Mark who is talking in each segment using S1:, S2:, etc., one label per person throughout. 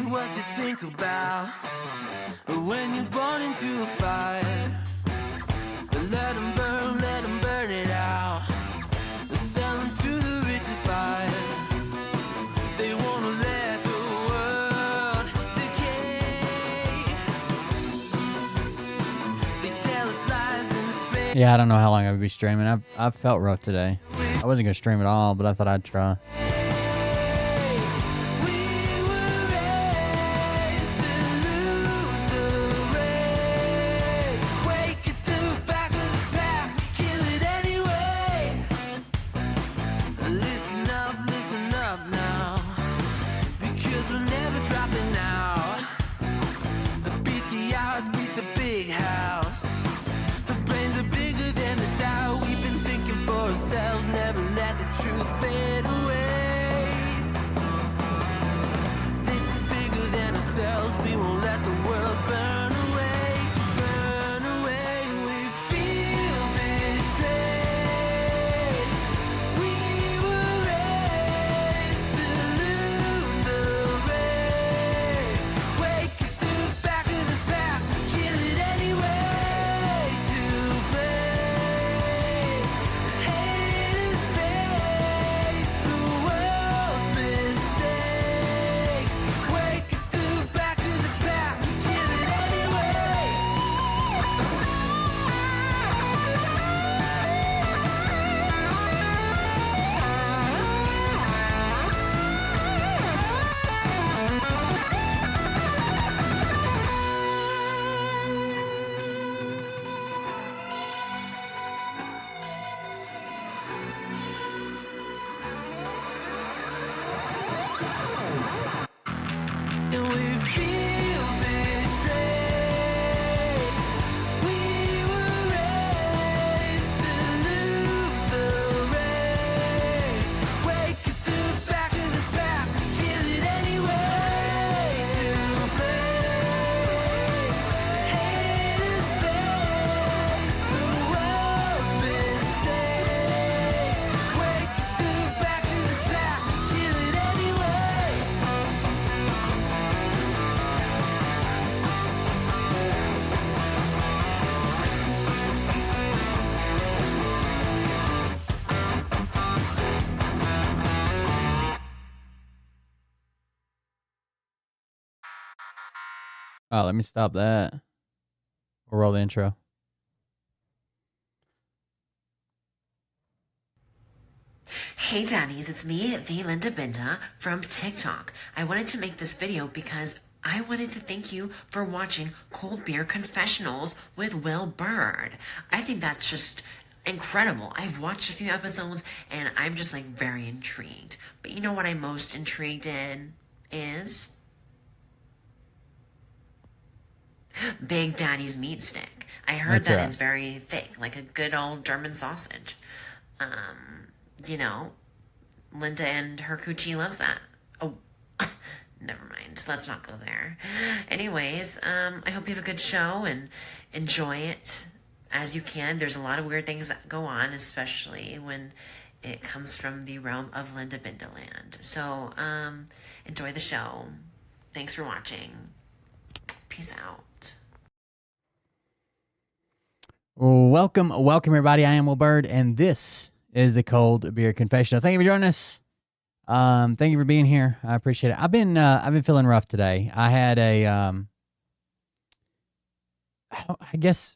S1: What you think about when you're born into a fire. Let them burn it out. Sell them to the richest buyer. They wanna let the world decay. They tell us lies and fake.
S2: Yeah, I don't know how long I would be streaming. I've felt rough today. I wasn't gonna stream at all, but I thought I'd try.
S1: Never let the truth fade away. This is bigger than ourselves. We won't let the world burn away. Burn away. We feel betrayed. We were raised to lose the race. Wake it to the back of the pack. Kill it anyway. To blame. And we feel betrayed. We were raised to lose the race. Wake at the back of the pack, kill it anyway. To play, haters face the world's mistakes. Wake at the back of the pack, kill it anyway.
S2: Oh, let me stop that. We'll roll the intro.
S3: Hey Daddies, it's me, the Linda Binda from TikTok. I wanted to make this video because I wanted to thank you for watching Cold Beer Confessionals with Will Bird. I think that's just incredible. I've watched a few episodes and I'm just like very intrigued. But you know what I'm most intrigued in is Big Daddy's meat stick. I heard
S2: That's
S3: that
S2: right.
S3: it's very thick, like a good old German sausage. You know, Linda and her coochie loves that. Oh, never mind. Let's not go there. Anyways, I hope you have a good show and enjoy it as you can. There's a lot of weird things that go on, especially when it comes from the realm of Linda Bindaland. So, enjoy the show. Thanks for watching. Peace out.
S2: Welcome, everybody. I am Will Bird, and this is the Cold Beer Confessional. Thank you for joining us. Thank you for being here. I appreciate it. I've been feeling rough today. I had a I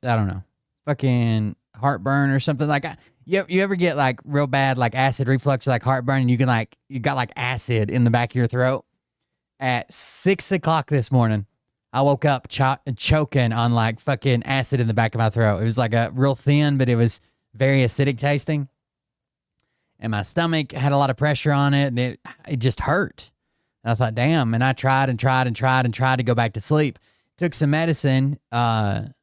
S2: don't know, fucking heartburn or something. Like, you ever get like real bad like acid reflux, like heartburn, and you got like acid in the back of your throat? At 6 o'clock this morning, I woke up choking on like fucking acid in the back of my throat. It was like a real thin, but it was very acidic tasting. And my stomach had a lot of pressure on it, and it just hurt. And I thought, damn. And I tried to go back to sleep. Took some medicine for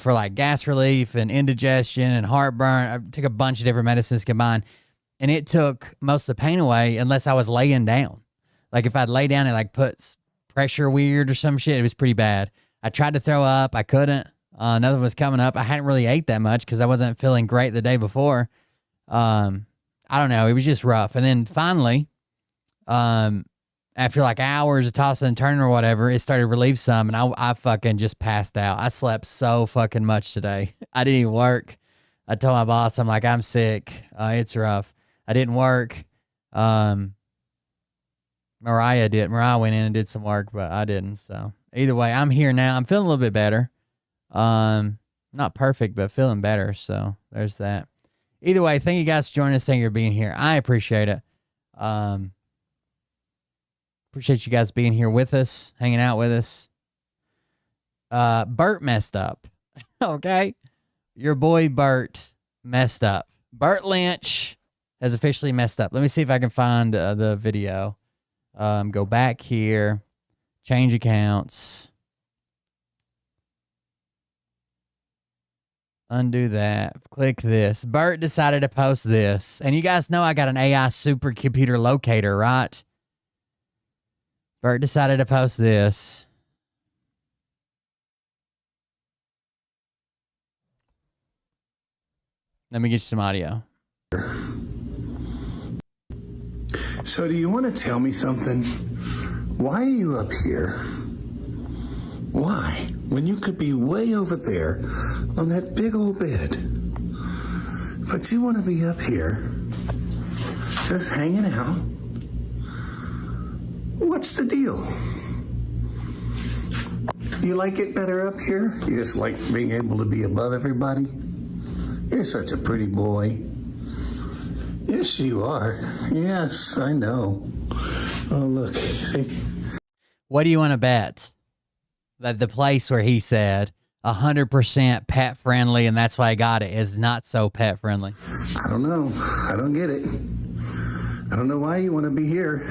S2: like gas relief and indigestion and heartburn. I took a bunch of different medicines combined, and it took most of the pain away unless I was laying down. Like if I'd lay down, it like puts pressure weird or some shit. It was pretty bad. I tried to throw up. I couldn't. Nothing was coming up. I hadn't really ate that much because I wasn't feeling great the day before. I don't know. It was just rough. And then finally, after like hours of tossing and turning or whatever, it started to relieve some, and I fucking just passed out. I slept so fucking much today. I didn't even work. I told my boss, I'm like, I'm sick. It's rough. I didn't work. Mariah did. Mariah went in and did some work, but I didn't. So either way, I'm here now. I'm feeling a little bit better. Not perfect, but feeling better. So there's that. Either way, thank you guys for joining us. Thank you for being here. I appreciate it. Appreciate you guys being here with us, hanging out with us. Bert messed up. Okay? Your boy Bert messed up. Bert Lynch has officially messed up. Let me see if I can find the video. Go back here. Change accounts. Undo that. Click this. Bert decided to post this. And you guys know I got an AI supercomputer locator, right? Bert decided to post this. Let me get you some audio.
S4: So do you want to tell me something? Why are you up here? Why? When you could be way over there on that big old bed. But you want to be up here, just hanging out. What's the deal? You like it better up here? You just like being able to be above everybody? You're such a pretty boy. Yes, you are. Yes, I know. Oh, look. Hey.
S2: What do you want to bet? That the place where he said 100% pet friendly, and that's why I got it, is not so pet friendly.
S4: I don't know. I don't get it. I don't know why you want to be here.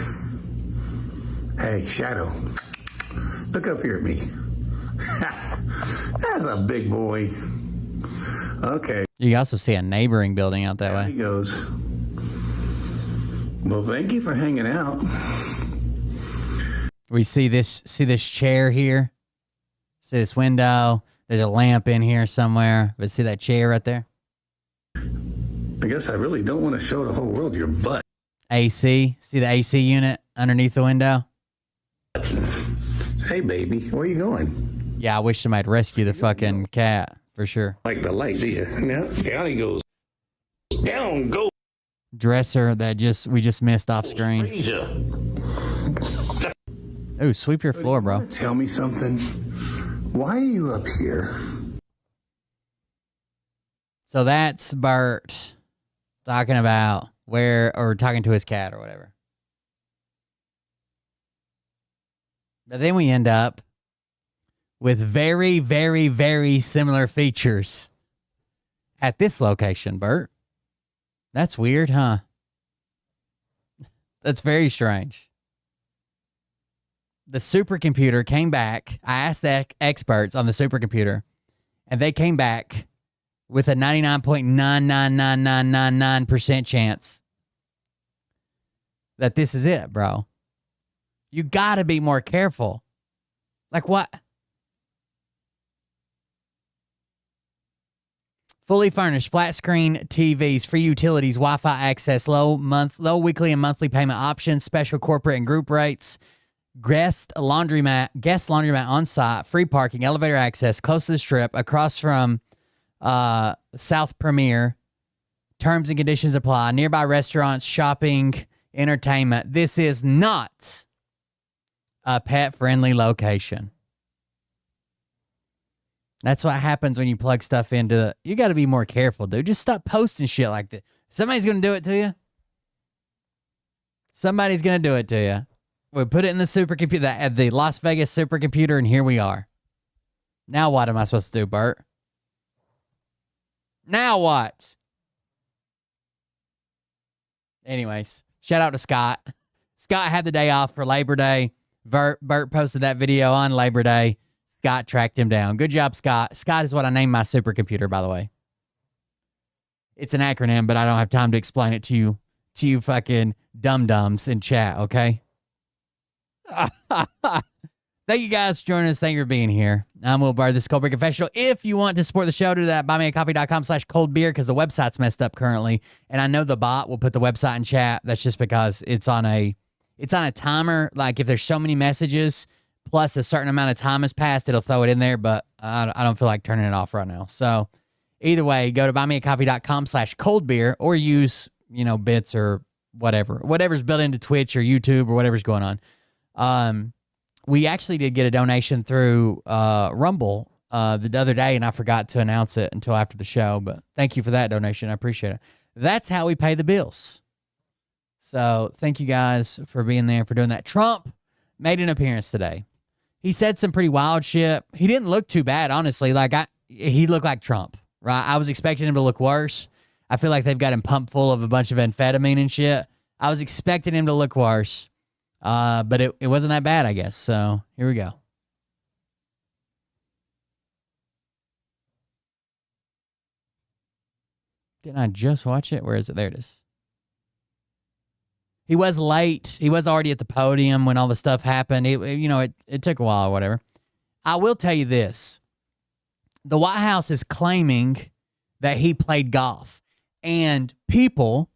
S4: Hey, Shadow. Look up here at me. That's a big boy. Okay.
S2: You can also see a neighboring building out that
S4: There
S2: way.
S4: he goes. Well, thank you for hanging out.
S2: We see this chair here. See this window. There's a lamp in here somewhere. But see that chair right there?
S4: I guess I really don't want to show the whole world your butt.
S2: AC. See the AC unit underneath the window?
S4: Hey, baby, where you going?
S2: Yeah, I wish somebody'd rescue the fucking cat for sure.
S4: Like the light, do you? Now, down he goes. Down goes.
S2: Dresser that we just missed off screen.
S4: Frazier.
S2: Ooh, sweep your floor, bro.
S4: Tell me something. Why are you up here?
S2: So that's Bert talking about talking to his cat or whatever. But then we end up with very, very, very similar features at this location, Bert. That's weird, huh? That's very strange. The supercomputer came back. I asked the experts on the supercomputer, and they came back with a 99.999999% chance that this is it, bro. You got to be more careful. Like what? Fully furnished, flat screen TVs, free utilities, Wi-Fi access, low weekly and monthly payment options, special corporate and group rates, guest laundromat on site, free parking, elevator access, close to the strip, across from South Premier. Terms and conditions apply. Nearby restaurants, shopping, entertainment. This is not a pet-friendly location. That's what happens when you plug stuff into. You got to be more careful, dude. Just stop posting shit like that. Somebody's going to do it to you. Somebody's going to do it to you. We put it in the supercomputer, the Las Vegas supercomputer, and here we are. Now what am I supposed to do, Bert? Now what? Anyways, shout out to Scott. Scott had the day off for Labor Day. Bert posted that video on Labor Day. Scott tracked him down. Good job, Scott. Scott is what I named my supercomputer, by the way. It's an acronym, but I don't have time to explain it to you fucking dum-dums in chat, okay? Thank you guys for joining us. Thank you for being here. I'm Will Barr. This is Cold Beer Confessional. If you want to support the show, do that. buymeacoffee.com/coldbeer because the website's messed up currently. And I know the bot will put the website in chat. That's just because it's on a timer. Like if there's so many messages plus a certain amount of time has passed, it'll throw it in there. But I don't feel like turning it off right now. So either way, go to buymeacoffee.com/coldbeer or use, bits or whatever's built into Twitch or YouTube or whatever's going on. We actually did get a donation through Rumble the other day, and I forgot to announce it until after the show. But thank you for that donation. I appreciate it. That's how we pay the bills. So thank you guys for being there, for doing that. Trump made an appearance today. He said some pretty wild shit. He didn't look too bad, honestly. He looked like Trump, right? I was expecting him to look worse. I feel like they've got him pumped full of a bunch of amphetamine and shit. I was expecting him to look worse. But it wasn't that bad, I guess. So here we go. Didn't I just watch it? Where is it? There it is. He was late. He was already at the podium when all the stuff happened. It took a while or whatever. I will tell you this. The White House is claiming that he played golf. And people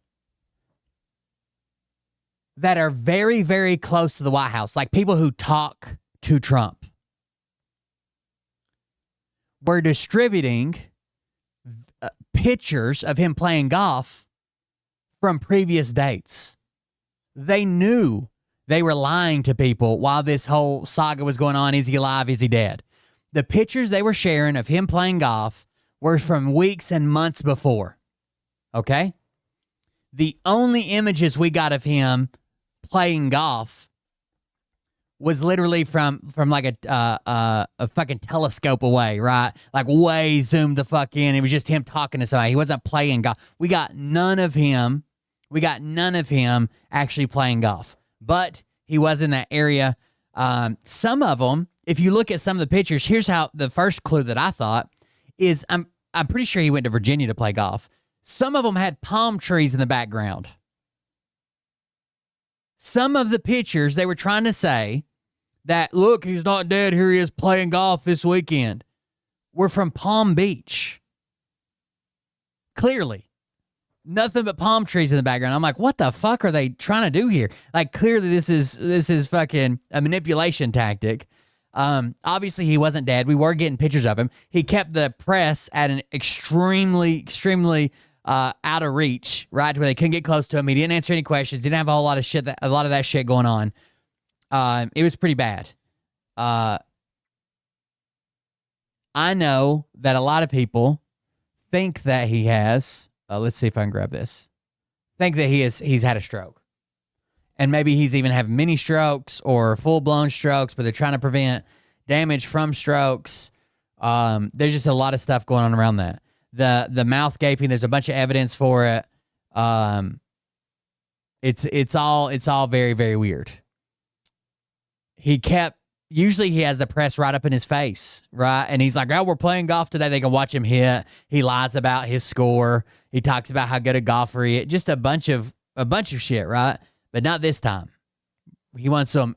S2: that are very, very close to the White House, like people who talk to Trump, were distributing pictures of him playing golf from previous dates. They knew they were lying to people while this whole saga was going on. Is he alive? Is he dead? The pictures they were sharing of him playing golf were from weeks and months before. Okay? The only images we got of him playing golf was literally from like a fucking telescope away, right? Like way zoomed the fuck in. It was just him talking to somebody. He wasn't playing golf. We got none of him actually playing golf. But he was in that area. Some of them if you look at some of the pictures, here's how the first clue that I thought is I'm pretty sure he went to Virginia to play golf. Some of them had palm trees in the background. Some of the pictures, they were trying to say that, look, he's not dead. Here he is playing golf this weekend. Were from Palm Beach. Clearly. Nothing but palm trees in the background. I'm like, what the fuck are they trying to do here? Like, clearly this is fucking a manipulation tactic. Obviously he wasn't dead. We were getting pictures of him. He kept the press at an extremely out of reach, right, to where they couldn't get close to him. He didn't answer any questions. Didn't have a lot of that shit going on. It was pretty bad. I know that a lot of people think that he has. Let's see if I can grab this. Think that he's had a stroke. And maybe he's even had mini strokes or full-blown strokes, but they're trying to prevent damage from strokes. There's just a lot of stuff going on around that. The mouth gaping, there's a bunch of evidence for it. It's all very, very weird. Usually he has the press right up in his face, right? And he's like, oh, we're playing golf today. They can watch him hit. He lies about his score. He talks about how good a golfer he is. Just a bunch of shit, right? But not this time. He wants them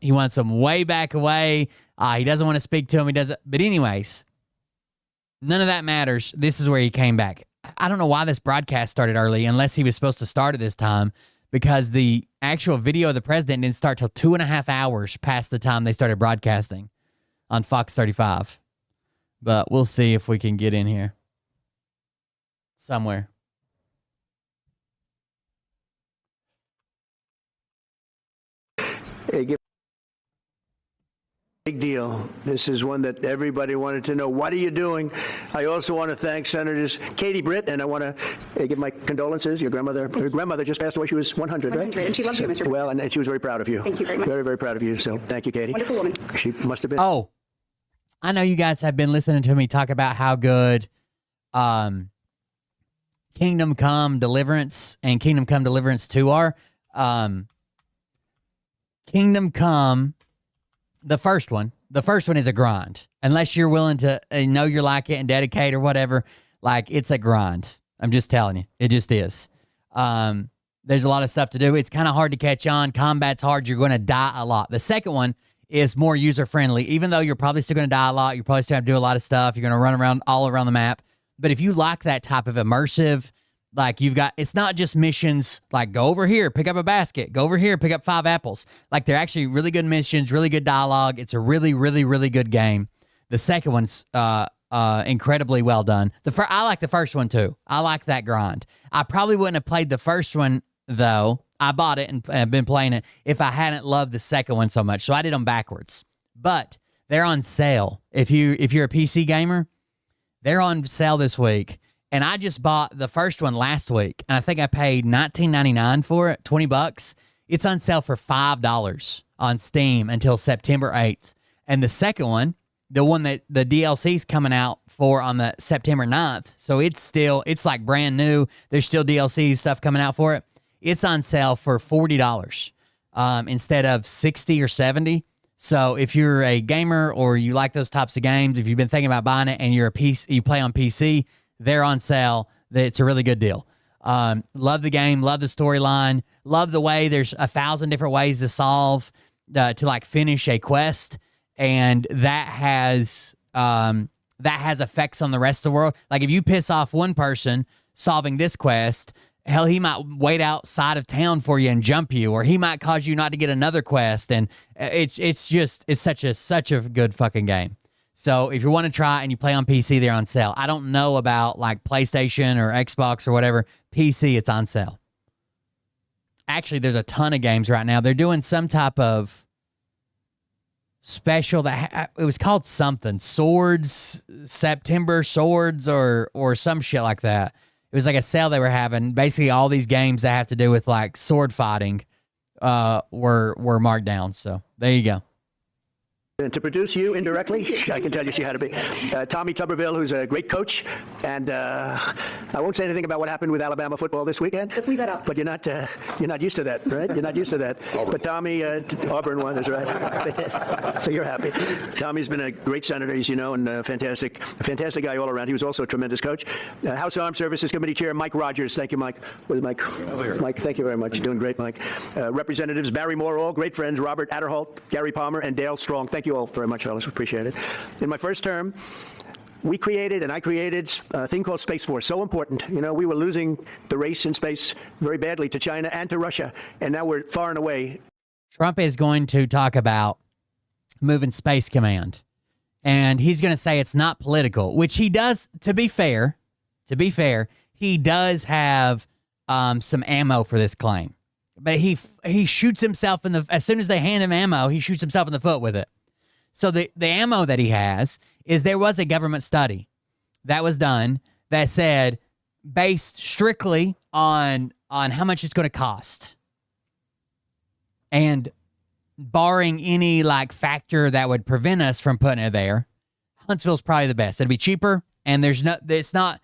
S2: way back away. He doesn't want to speak to him. He doesn't. But anyways, none of that matters. This is where he came back. I don't know why this broadcast started early, unless he was supposed to start at this time, because the actual video of the president didn't start till 2.5 hours past the time they started broadcasting on Fox 35. But we'll see if we can get in here somewhere.
S5: Hey, big deal. This is one that everybody wanted to know. What are you doing? I also want to thank Senators Katie Britt, and I want to give my condolences. Her grandmother just passed away. She was 100, right?
S6: 100, and she loves you, Mr.
S5: Well, and she was very proud of you.
S6: Thank you very much.
S5: Very, very proud of you. So thank you, Katie.
S6: Wonderful woman.
S5: She must have been.
S2: Oh, I know you guys have been listening to me talk about how good Kingdom Come Deliverance and Kingdom Come Deliverance 2 are. Kingdom Come, the first one is a grind. Unless you're willing to know you like it and dedicate or whatever, like, it's a grind. I'm just telling you. It just is. There's a lot of stuff to do. It's kind of hard to catch on. Combat's hard. You're going to die a lot. The second one is more user-friendly. Even though you're probably still going to die a lot, you're probably still going to do a lot of stuff. You're going to run around all around the map. But if you like that type of immersive, like, it's not just missions like, go over here, pick up a basket, go over here, pick up 5 apples. Like, they're actually really good missions, really good dialogue. It's a really, really, really good game. The second one's incredibly well done. I like the first one too. I like that grind. I probably wouldn't have played the first one though. I bought it and have been playing it if I hadn't loved the second one so much. So I did them backwards. But they're on sale. If you're a PC gamer, they're on sale this week. And I just bought the first one last week, and I think I paid $19.99 for it, $20. It's on sale for $5 on Steam until September 8th. And the second one, the one that the DLC's coming out for on the September 9th, so it's like brand new. There's still DLC stuff coming out for it. It's on sale for $40 instead of $60 or $70. So if you're a gamer or you like those types of games, if you've been thinking about buying it and you play on PC, they're on sale. It's a really good deal. Love the game. Love the storyline. Love the way there's 1,000 different ways to solve, to like finish a quest. And that has effects on the rest of the world. Like, if you piss off one person solving this quest, hell, he might wait outside of town for you and jump you, or he might cause you not to get another quest. And it's such a good fucking game. So if you want to try and you play on PC, they're on sale. I don't know about like PlayStation or Xbox or whatever. PC, it's on sale. Actually, there's a ton of games right now. They're doing some type of special that it was called something, September Swords or some shit like that. It was like a sale they were having. Basically, all these games that have to do with like sword fighting were marked down. So there you go.
S5: And to produce you indirectly, I can tell you she had to be. Tommy Tuberville, who's a great coach, and I won't say anything about what happened with Alabama football this weekend.
S6: Let's leave that up.
S5: But you're not used to that, right? You're not used to that. But Tommy, Auburn won, is right. So you're happy. Tommy's been a great senator, as you know, and a fantastic guy all around. He was also a tremendous coach. House Armed Services Committee Chair Mike Rogers. Thank you, Mike. Where's Mike? Mike, thank you very much. You're doing great, Mike. Representatives Barry Moore, all great friends, Robert Adderholt, Gary Palmer, and Dale Strong. Thank you all very much, fellas. Appreciate it. In my first term, I created a thing called Space Force. So important. You know, we were losing the race in space very badly to China and to Russia, and now we're far and away.
S2: Trump is going to talk about moving Space Command, and he's going to say it's not political, which he does. To be fair, he does have some ammo for this claim, but he shoots himself in the, as soon as they hand him ammo, he shoots himself in the foot with it. So the ammo that he has is, there was a government study that was done that said, based strictly on how much it's going to cost, and barring any like factor that would prevent us from putting it there, Huntsville's probably the best. It'd be cheaper, and it's not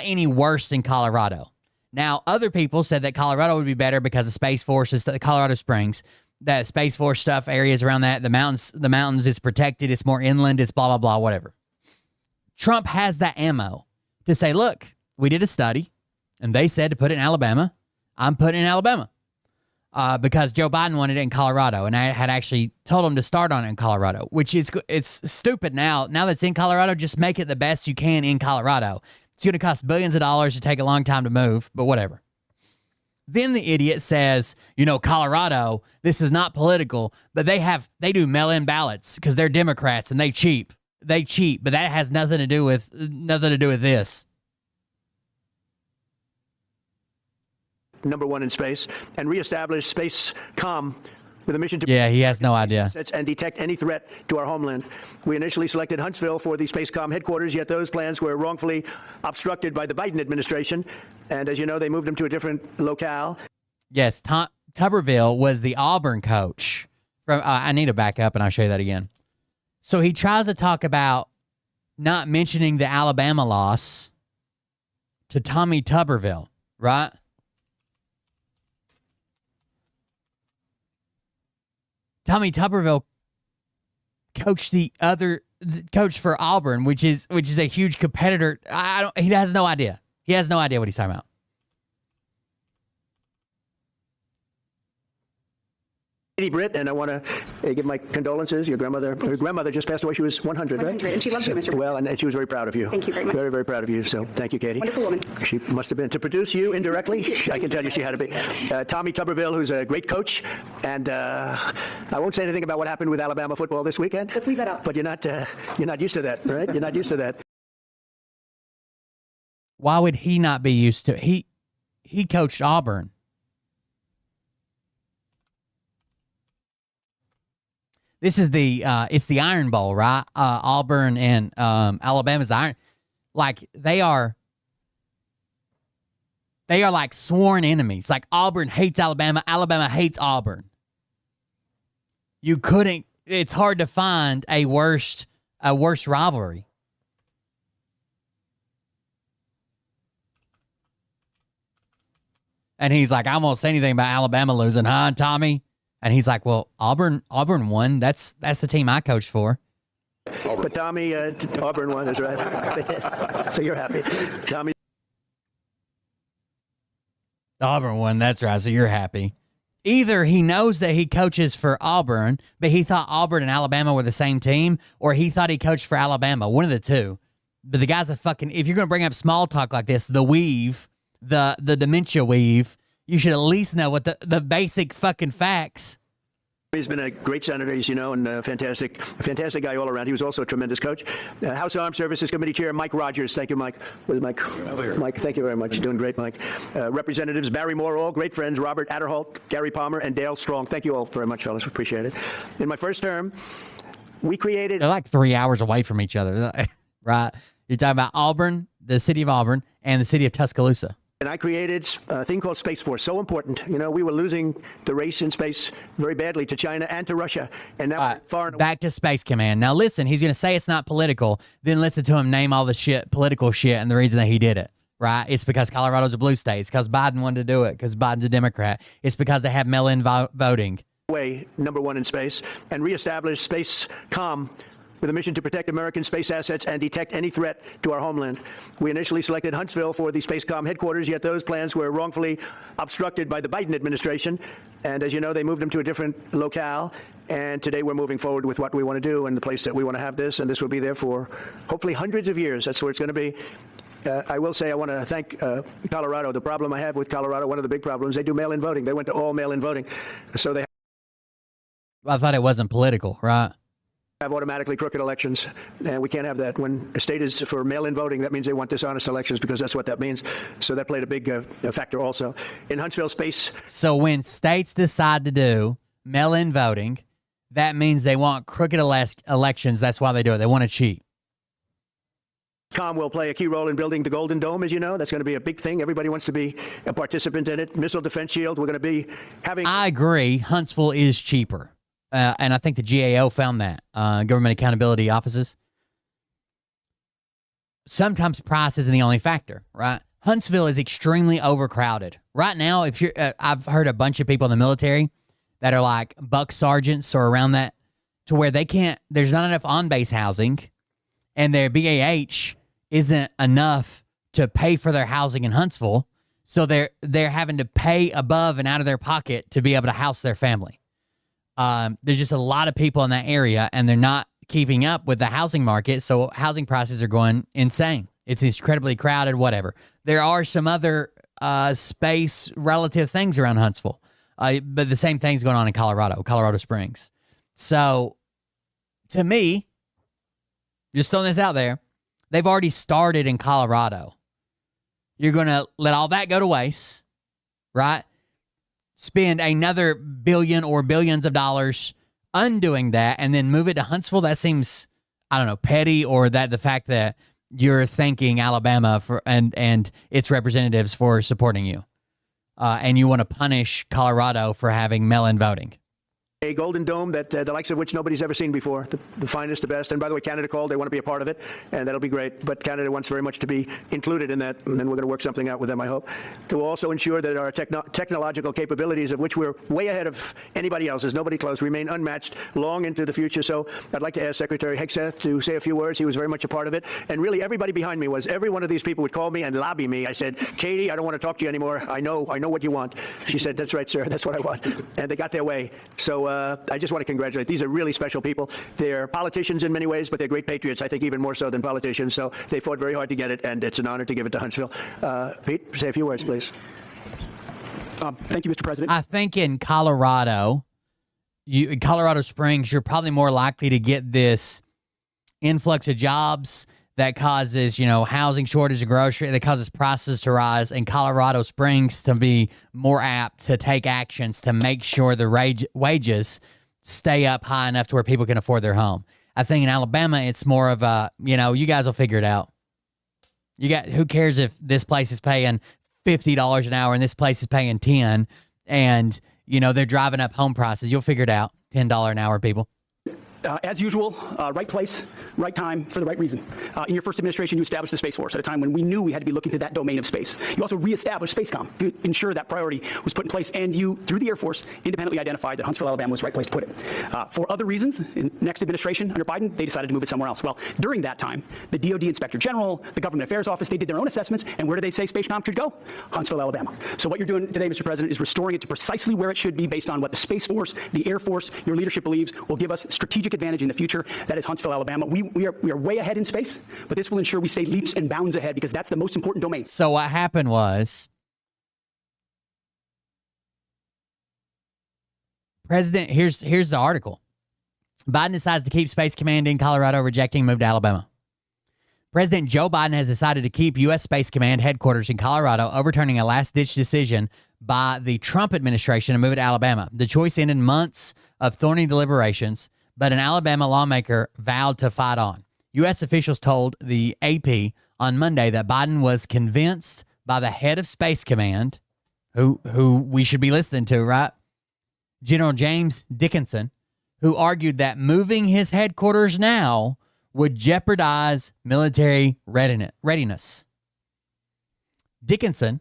S2: any worse than Colorado. Now, other people said that Colorado would be better because of Space Force, the Colorado Springs, that Space Force stuff, areas around that, the mountains, it's protected, it's more inland, it's blah, blah, blah, whatever. Trump has that ammo to say, look, we did a study, and they said to put it in Alabama. I'm putting it in Alabama because Joe Biden wanted it in Colorado, and I had actually told him to start on it in Colorado, which is, it's stupid now. Now that it's in Colorado, just make it the best you can in Colorado. It's going to cost billions of dollars to take a long time to move, but whatever. Then the idiot says, you know, Colorado, this is not political, but they do mail-in ballots because they're Democrats and they cheat, but that has nothing to do with this.
S5: Number one in space, and reestablish space comm with a mission to
S2: he has no idea,
S5: and detect any threat to our homeland. We initially selected Huntsville for the Spacecom headquarters, yet those plans were wrongfully obstructed by the Biden administration, and as you know, they moved them to a different locale.
S2: Yes, Tuberville was the Auburn coach. I need to back up, and I'll show you that again. So he tries to talk about not mentioning the Alabama loss to Tommy Tuberville, right? Tommy Tuberville coached for Auburn, which is a huge competitor. He has no idea. He has no idea what he's talking about.
S5: Katie Britt, and I want to give my condolences. Her grandmother just passed away. She was 100, right?
S6: 100, and she loves you, Mr.
S5: Well, and she was very proud of you.
S6: Thank you very much.
S5: Very, very proud of you. So thank you, Katie.
S6: Wonderful woman.
S5: She must have been. To produce you indirectly, I can tell you she had to be. Tommy Tuberville, who's a great coach, and I won't say anything about what happened with Alabama football this weekend.
S6: Let's leave that up.
S5: But you're not used to that, right? You're not used to that.
S2: Why would he not be used to it? He coached Auburn. This is it's the Iron Bowl, right? Auburn and Alabama's Iron. Like they are like sworn enemies. Like Auburn hates Alabama, Alabama hates Auburn. It's hard to find a worse rivalry. And he's like, I won't say anything about Alabama losing, huh, Tommy? And he's like, well, Auburn won. That's the team I coached for.
S5: But Tommy, Auburn won, is right. So you're happy. Tommy.
S2: Auburn won, that's right. So you're happy. Either he knows that he coaches for Auburn, but he thought Auburn and Alabama were the same team, or he thought he coached for Alabama. One of the two. But the guy's if you're going to bring up small talk like this, the weave, the dementia weave, you should at least know what the basic fucking facts.
S5: He's been a great senator, as you know, and a fantastic guy all around. He was also a tremendous coach. House Armed Services Committee Chair Mike Rogers. Thank you, Mike. Where's Mike? Mike, thank you very much. You're doing great, Mike. Representatives Barry Moore, all great friends, Robert Adderholt, Gary Palmer, and Dale Strong. Thank you all very much, fellas. Appreciate it. In my first term, they're
S2: like 3 hours away from each other, right? You're talking about Auburn, the city of Auburn, and the city of Tuscaloosa.
S5: And I created a thing called Space Force, so important. You know, we were losing the race in space very badly to China and to Russia. And now we're far and away.
S2: Back to Space Command. Now listen, he's going to say it's not political, then listen to him name all the shit, political shit, and the reason that he did it, right? It's because Colorado's a blue state. It's because Biden wanted to do it, because Biden's a Democrat. It's because they have mail-in voting.
S5: Way number one in space, and reestablish Space Com with a mission to protect American space assets and detect any threat to our homeland. We initially selected Huntsville for the Spacecom headquarters, yet those plans were wrongfully obstructed by the Biden administration. And as you know, they moved them to a different locale. And today we're moving forward with what we want to do and the place that we want to have this. And this will be there for hopefully hundreds of years. That's where it's going to be. I will say I want to thank Colorado. The problem I have with Colorado, one of the big problems, they do mail-in voting. They went to all mail-in voting. So they
S2: I thought it wasn't political, right?
S5: have automatically crooked elections, and we can't have that. When a state is for mail-in voting, that means they want dishonest elections, because that's what that means. So that played a big factor also. In Huntsville space.
S2: So when states decide to do mail-in voting, that means they want crooked elections. That's why they do it. They want to cheat.
S5: Com will play a key role in building the Golden Dome, as you know. That's going to be a big thing. Everybody wants to be a participant in it. Missile defense shield, we're going to be having...
S2: I agree. Huntsville is cheaper. And I think the GAO found that, Government Accountability Offices. Sometimes price isn't the only factor, right? Huntsville is extremely overcrowded. Right now, if you're, I've heard a bunch of people in the military that are like buck sergeants or around that, to where they can't, there's not enough on-base housing, and their BAH isn't enough to pay for their housing in Huntsville, so they're having to pay above and out of their pocket to be able to house their family. There's just a lot of people in that area, and they're not keeping up with the housing market, so housing prices are going insane. It's incredibly crowded, whatever. There are some other space relative things around Huntsville, but the same thing's going on in Colorado Springs. So, to me, just throwing this out there, they've already started in Colorado. You're going to let all that go to waste, right? Spend another billion or billions of dollars undoing that, and then move it to Huntsville. That seems, I don't know, petty, or that the fact that you're thanking Alabama for and its representatives for supporting you, and you want to punish Colorado for having mail-in voting.
S5: A Golden Dome that the likes of which nobody's ever seen before, the finest, the best. And by the way, Canada called. They want to be a part of it, and that'll be great. But Canada wants very much to be included in that, and then we're going to work something out with them, I hope. To also ensure that our technological capabilities, of which we're way ahead of anybody else, there's nobody close, remain unmatched long into the future. So I'd like to ask Secretary Hegseth to say a few words. He was very much a part of it. And really, everybody behind me was. Every one of these people would call me and lobby me. I said, Katie, I don't want to talk to you anymore. I know what you want. She said, that's right, sir. That's what I want. And they got their way. So I just want to congratulate. These are really special people. They're politicians in many ways, but they're great patriots, I think even more so than politicians. So they fought very hard to get it, and it's an honor to give it to Huntsville. Pete, say a few words, please.
S6: Thank you, Mr. President.
S2: I think in Colorado Springs, you're probably more likely to get this influx of jobs that causes, housing shortage and grocery, that causes prices to rise, and Colorado Springs to be more apt to take actions to make sure the wages stay up high enough to where people can afford their home. I think in Alabama, it's more of a, you guys will figure it out. Who cares if this place is paying $50 an hour and this place is paying $10, and, they're driving up home prices. You'll figure it out. $10 an hour, people.
S6: As usual, right place, right time, for the right reason. In your first administration, you established the Space Force at a time when we knew we had to be looking to that domain of space. You also reestablished Spacecom to ensure that priority was put in place, and you, through the Air Force, independently identified that Huntsville, Alabama was the right place to put it. For other reasons, in next administration under Biden, they decided to move it somewhere else. Well, during that time, the DoD Inspector General, the Government Affairs Office, they did their own assessments, and where do they say Spacecom should go? Huntsville, Alabama. So what you're doing today, Mr. President, is restoring it to precisely where it should be based on what the Space Force, the Air Force, your leadership believes will give us strategic advantage in the future. That is Huntsville, Alabama. We are way ahead in space, but this will ensure we stay leaps and bounds ahead, because that's the most important domain.
S2: So what happened was, here's the article. Biden decides to keep Space Command in Colorado, rejecting move to Alabama. President Joe Biden has decided to keep U.S. Space Command headquarters in Colorado, overturning a last-ditch decision by the Trump administration to move it to Alabama. The choice ended months of thorny deliberations, but an Alabama lawmaker vowed to fight on. U.S. officials told the AP on Monday that Biden was convinced by the head of Space Command, who we should be listening to, right? General James Dickinson, who argued that moving his headquarters now would jeopardize military readiness. Dickinson's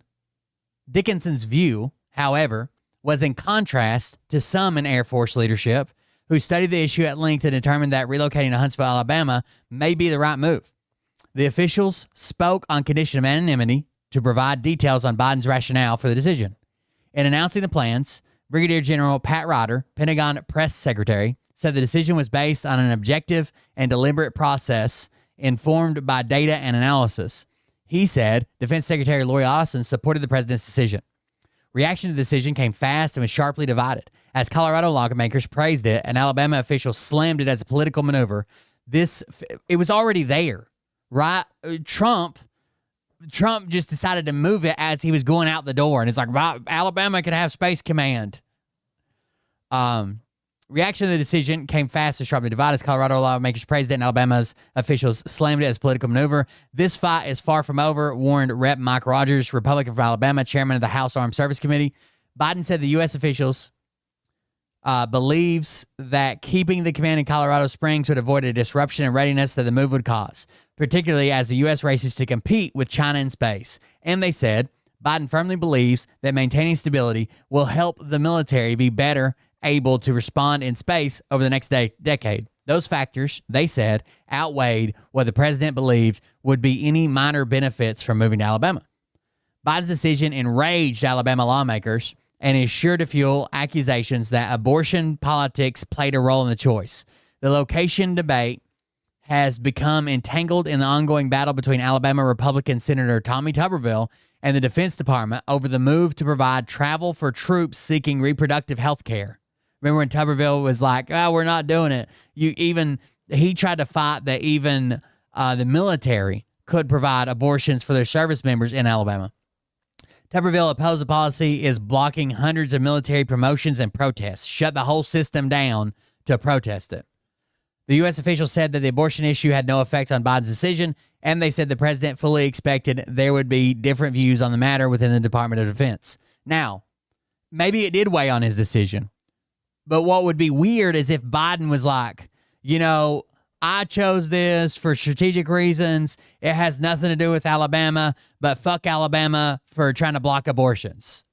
S2: view, however, was in contrast to some in Air Force leadership who studied the issue at length and determined that relocating to Huntsville, Alabama may be the right move. The officials spoke on condition of anonymity to provide details on Biden's rationale for the decision. In announcing the plans, Brigadier General Pat Ryder, Pentagon press secretary, said the decision was based on an objective and deliberate process informed by data and analysis. He said Defense Secretary Lloyd Austin supported the president's decision. Reaction to the decision came fast and was sharply divided. As Colorado lawmakers praised it and Alabama officials slammed it as a political maneuver, it was already there, right? Trump just decided to move it as he was going out the door, and it's like, Alabama could have Space Command. Reaction to the decision came fast and sharply divided as Colorado lawmakers praised it and Alabama's officials slammed it as a political maneuver. This fight is far from over, warned Rep. Mike Rogers, Republican from Alabama, chairman of the House Armed Service Committee. Biden said the U.S. officials believes that keeping the command in Colorado Springs would avoid a disruption in readiness that the move would cause, particularly as the U.S. races to compete with China in space. And they said Biden firmly believes that maintaining stability will help the military be better able to respond in space over the next decade. Those factors, they said, outweighed what the president believed would be any minor benefits from moving to Alabama. Biden's decision enraged Alabama lawmakers and is sure to fuel accusations that abortion politics played a role in the choice. The location debate has become entangled in the ongoing battle between Alabama Republican Senator Tommy Tuberville and the Defense Department over the move to provide travel for troops seeking reproductive health care. Remember when Tuberville was like, we're not doing it. He tried to fight that even the military could provide abortions for their service members in Alabama. Tuberville opposed the policy is blocking hundreds of military promotions and protests, shut the whole system down to protest it. The U.S. officials said that the abortion issue had no effect on Biden's decision, and they said the president fully expected there would be different views on the matter within the Department of Defense. Now, maybe it did weigh on his decision. But what would be weird is if Biden was like, I chose this for strategic reasons. It has nothing to do with Alabama, but fuck Alabama for trying to block abortions.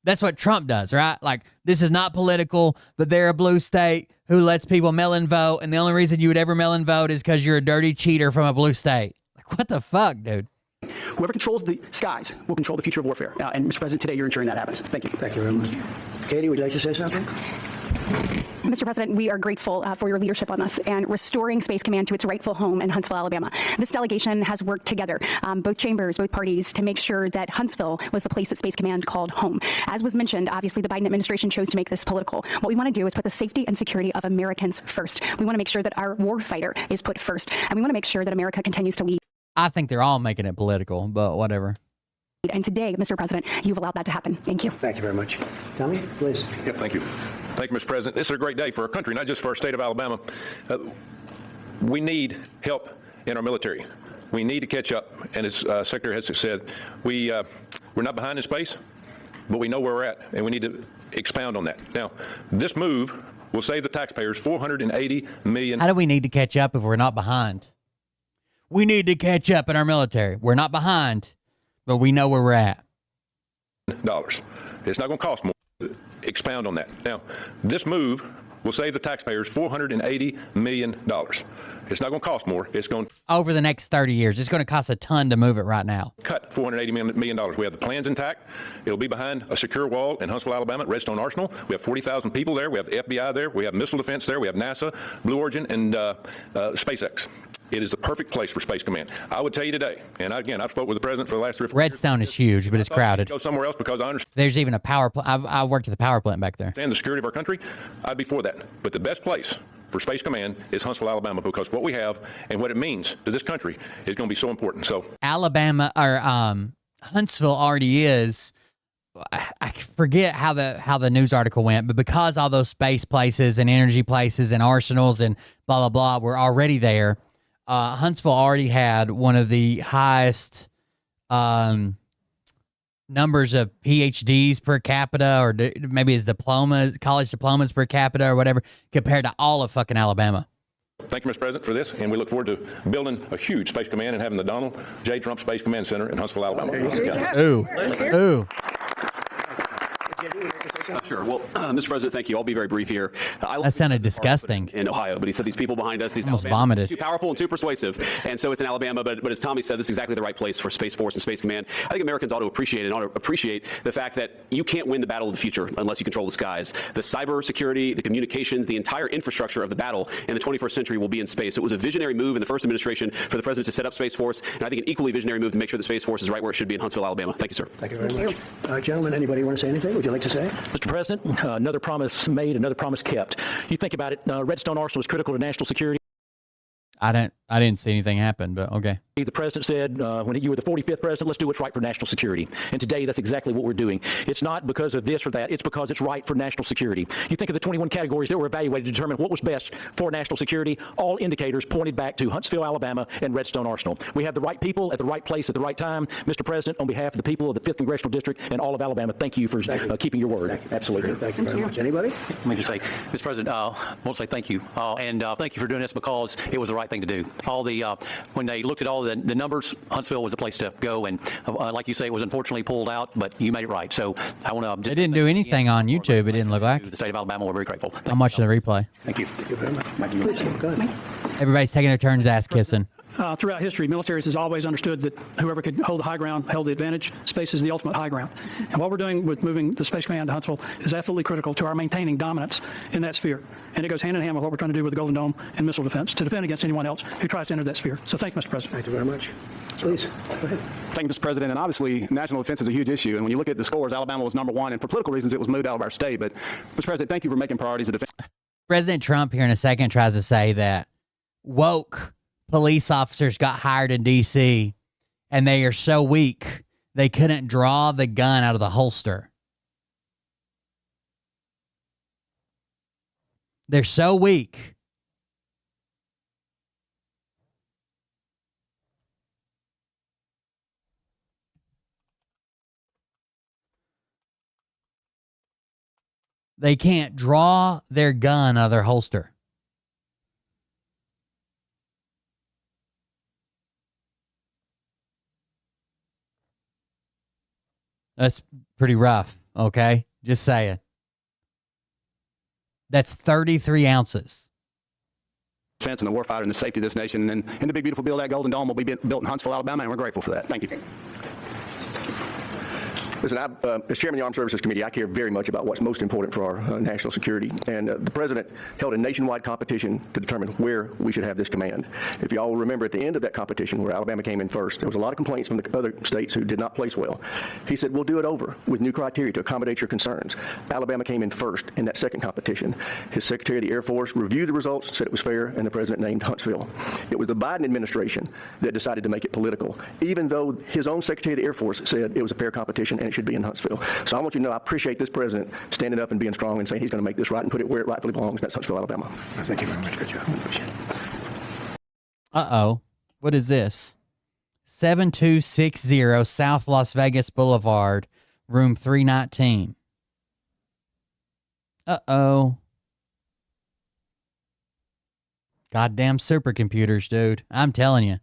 S2: That's what Trump does, right? Like, this is not political, but they're a blue state who lets people mail-in vote, and the only reason you would ever mail-in vote is because you're a dirty cheater from a blue state. Like, what the fuck, dude?
S6: Whoever controls the skies will control the future of warfare. And Mr. President, today you're ensuring that happens. Thank you.
S5: Thank you very much. Katie, would you like to say something?
S7: Mr. President, we are grateful for your leadership on this and restoring Space Command to its rightful home in Huntsville, Alabama. This delegation has worked together, both chambers, both parties, to make sure that Huntsville was the place that Space Command called home. As was mentioned, obviously the Biden administration chose to make this political. What we want to do is put the safety and security of Americans first. We want to make sure that our war fighter is put first, and we want to make sure that America continues to lead.
S2: I think they're all making it political, but whatever.
S7: And today, Mr. President, you've allowed that to happen. Thank you.
S5: Thank you very much. Tommy, please.
S8: Yeah, thank you. Thank you, Mr. President. This is a great day for our country, not just for our state of Alabama. We need help in our military. We need to catch up. And as Secretary Heston said, we're not behind in space, but we know where we're at, and we need to expound on that. Now, this move will save the taxpayers $480 million.
S2: How do we need to catch up if we're not behind? We need to catch up in our military. We're not behind, but we know where we're at.
S8: Dollars. It's not going to cost more. Expound on that. Now, this move will save the taxpayers $480 million. It's not going to cost more. It's going to
S2: over the next 30 years. It's going to cost a ton to move it right now.
S8: Cut $480 million. We have the plans intact. It'll be behind a secure wall in Huntsville, Alabama, at Redstone Arsenal. We have 40,000 people there. We have the FBI there. We have missile defense there. We have NASA, Blue Origin, and SpaceX. It is the perfect place for Space Command. I would tell you today, and again, I've spoke with the president for the last 3 or 4 years.
S2: Redstone is huge, but it's crowded.
S8: Go somewhere else because I understand.
S2: There's even a power plant. I worked at the power plant back there.
S8: The security of our country, I'd be for that. But the best place for Space Command is Huntsville, Alabama, because what we have and what it means to this country is going to be so important. So
S2: Alabama or Huntsville already is. I forget how the news article went, but because all those space places and energy places and arsenals and blah blah blah were already there. Huntsville already had one of the highest numbers of PhDs per capita, or maybe his diplomas, college diplomas per capita, or whatever, compared to all of fucking Alabama.
S8: Thank you, Mr. President, for this, and we look forward to building a huge Space Command and having the Donald J. Trump Space Command Center in Huntsville, Alabama.
S2: Ooh, ooh.
S9: Sure. Well, Mr. President, thank you. I'll be very brief here.
S2: That sounded disgusting.
S9: In Ohio, but he said these people behind us, these
S2: almost
S9: Alabama,
S2: vomited.
S9: too powerful and too persuasive, and so it's in Alabama. But as Tommy said, this is exactly the right place for Space Force and Space Command. I think Americans ought to appreciate the fact that you can't win the battle of the future unless you control the skies. The cyber security, the communications, the entire infrastructure of the battle in the 21st century will be in space. So it was a visionary move in the first administration for the president to set up Space Force, and I think an equally visionary move to make sure the Space Force is right where it should be in Huntsville, Alabama. Thank you, sir.
S5: Thank you very much. Gentlemen, anybody want to say anything? Would you like to say?
S6: Mr. President, another promise made, another promise kept. You think about it, Redstone Arsenal is critical to national security.
S2: I didn't see anything happen, but okay.
S6: The president said when you were the 45th president, let's do what's right for national security. And today, that's exactly what we're doing. It's not because of this or that. It's because it's right for national security. You think of the 21 categories that were evaluated to determine what was best for national security. All indicators pointed back to Huntsville, Alabama, and Redstone Arsenal. We have the right people at the right place at the right time. Mr. President, on behalf of the people of the 5th Congressional District and all of Alabama, thank you for keeping your word.
S5: Absolutely. Thank you very much. Anybody?
S10: Let me just say, Mr. President, I want to say thank you. And thank you for doing this because it was the right thing to do. When they looked at all the numbers, Huntsville was the place to go, and like you say, it was unfortunately pulled out, but you made it right. So I want to.
S2: They didn't do anything on YouTube. It didn't look like.
S10: The state of Alabama, we're very grateful.
S2: I'm watching the replay.
S10: Thank you.
S5: Thank you very much. Please, go ahead.
S2: Everybody's taking their turns ass kissing.
S6: Throughout history, militaries has always understood that whoever could hold the high ground held the advantage. Space is the ultimate high ground. And what we're doing with moving the Space Command to Huntsville is absolutely critical to our maintaining dominance in that sphere. And it goes hand in hand with what we're trying to do with the Golden Dome and missile defense to defend against anyone else who tries to enter that sphere. So thank you, Mr. President.
S5: Thank you very much. Please, go ahead.
S11: Thank you, Mr. President. And obviously, national defense is a huge issue. And when you look at the scores, Alabama was #1. And for political reasons, it was moved out of our state. But, Mr. President, thank you for making priorities of defense.
S2: President Trump here in a second tries to say that woke police officers got hired in D.C. and they are so weak they couldn't draw the gun out of the holster. They're so weak. They can't draw their gun out of their holster. That's pretty rough, okay? Just saying. That's 33 ounces.
S11: Defense and the warfighter and the safety of this nation. And in the big, beautiful bill, that Golden Dome will be built in Huntsville, Alabama, and we're grateful for that. Thank you. Listen, as chairman of the Armed Services Committee, I care very much about what's most important for our national security. And the president held a nationwide competition to determine where we should have this command. If you all remember, at the end of that competition, where Alabama came in first, there was a lot of complaints from the other states who did not place well. He said, we'll do it over with new criteria to accommodate your concerns. Alabama came in first in that second competition. His Secretary of the Air Force reviewed the results, said it was fair, and the president named Huntsville. It was the Biden administration that decided to make it political, even though his own Secretary of the Air Force said it was a fair competition and it should be in Huntsville. So I want you to know I appreciate this president standing up and being strong and saying he's going to make this right and put it where it rightfully belongs. That's Huntsville, Alabama.
S5: Thank you very much. Good job.
S2: Uh-oh. What is this? 7260 South Las Vegas Boulevard, room 319. Uh-oh. Goddamn supercomputers, dude. I'm telling you.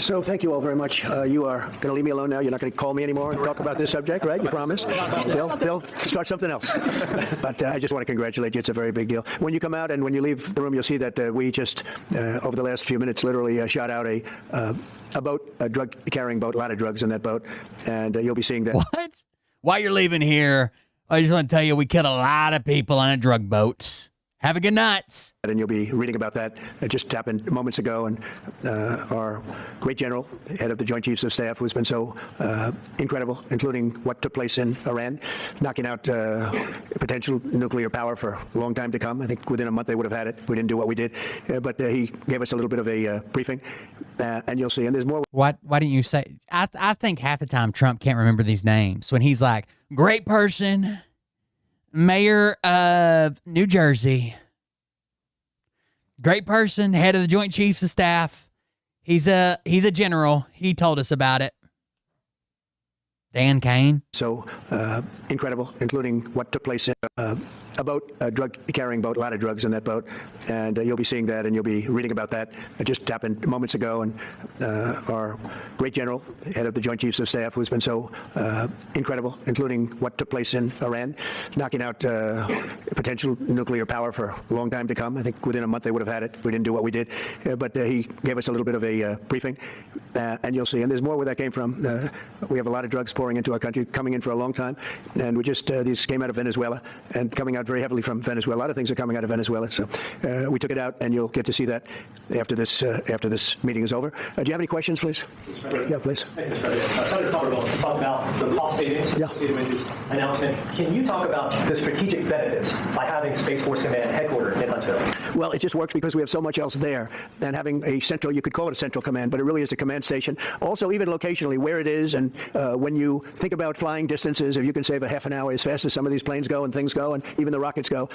S5: So thank you all very much. You are going to leave me alone now. You're not going to call me anymore and talk about this subject, right? You promise? They'll start something else. But I just want to congratulate you. It's a very big deal. When you come out and when you leave the room, you'll see that we just, over the last few minutes, literally shot out a boat, a drug-carrying boat, a lot of drugs in that boat. And you'll be seeing that.
S2: What? While you're leaving here, I just want to tell you we killed a lot of people on a drug boat. Have a good night.
S5: And you'll be reading about that. It just happened moments ago. And our great general, head of the Joint Chiefs of Staff, who's been so incredible, including what took place in Iran, knocking out potential nuclear power for a long time to come. I think within a month they would have had it. We didn't do what we did. But he gave us a little bit of a briefing. And you'll see. And there's more.
S2: Why didn't you say? I think half the time Trump can't remember these names. When he's like, great person, Mayor of New Jersey, great person, head of the Joint Chiefs of Staff. He's a general. He told us about it. Dan Kane.
S5: So incredible, including what took place in a boat, a drug-carrying boat, a lot of drugs in that boat. And you'll be seeing that, and you'll be reading about that. It just happened moments ago, and our great general, head of the Joint Chiefs of Staff, who's been so incredible, including what took place in Iran, knocking out potential nuclear power for a long time to come. I think within a month they would have had it. We didn't do what we did. But he gave us a little bit of a briefing, and you'll see. And there's more where that came from. We have a lot of drugs pouring into our country, coming in for a long time. And we just, these came out of Venezuela and coming out very heavily from Venezuela. A lot of things are coming out of Venezuela. So we took it out, and you'll get to see that after this meeting is over. Do you have any questions, please? Yeah, please.
S12: Senator Somerville talked about the cost savings, announcement. Can you talk about the strategic benefits by having Space Force Command headquartered in Huntsville?
S5: Well, it just works because we have so much else there, and having a central, you could call it a central command, but it really is a command station. Also, even locationally, where it is, and when you think about flying distances, if you can save a half an hour as fast as some of these planes go and things go, and even the rockets go.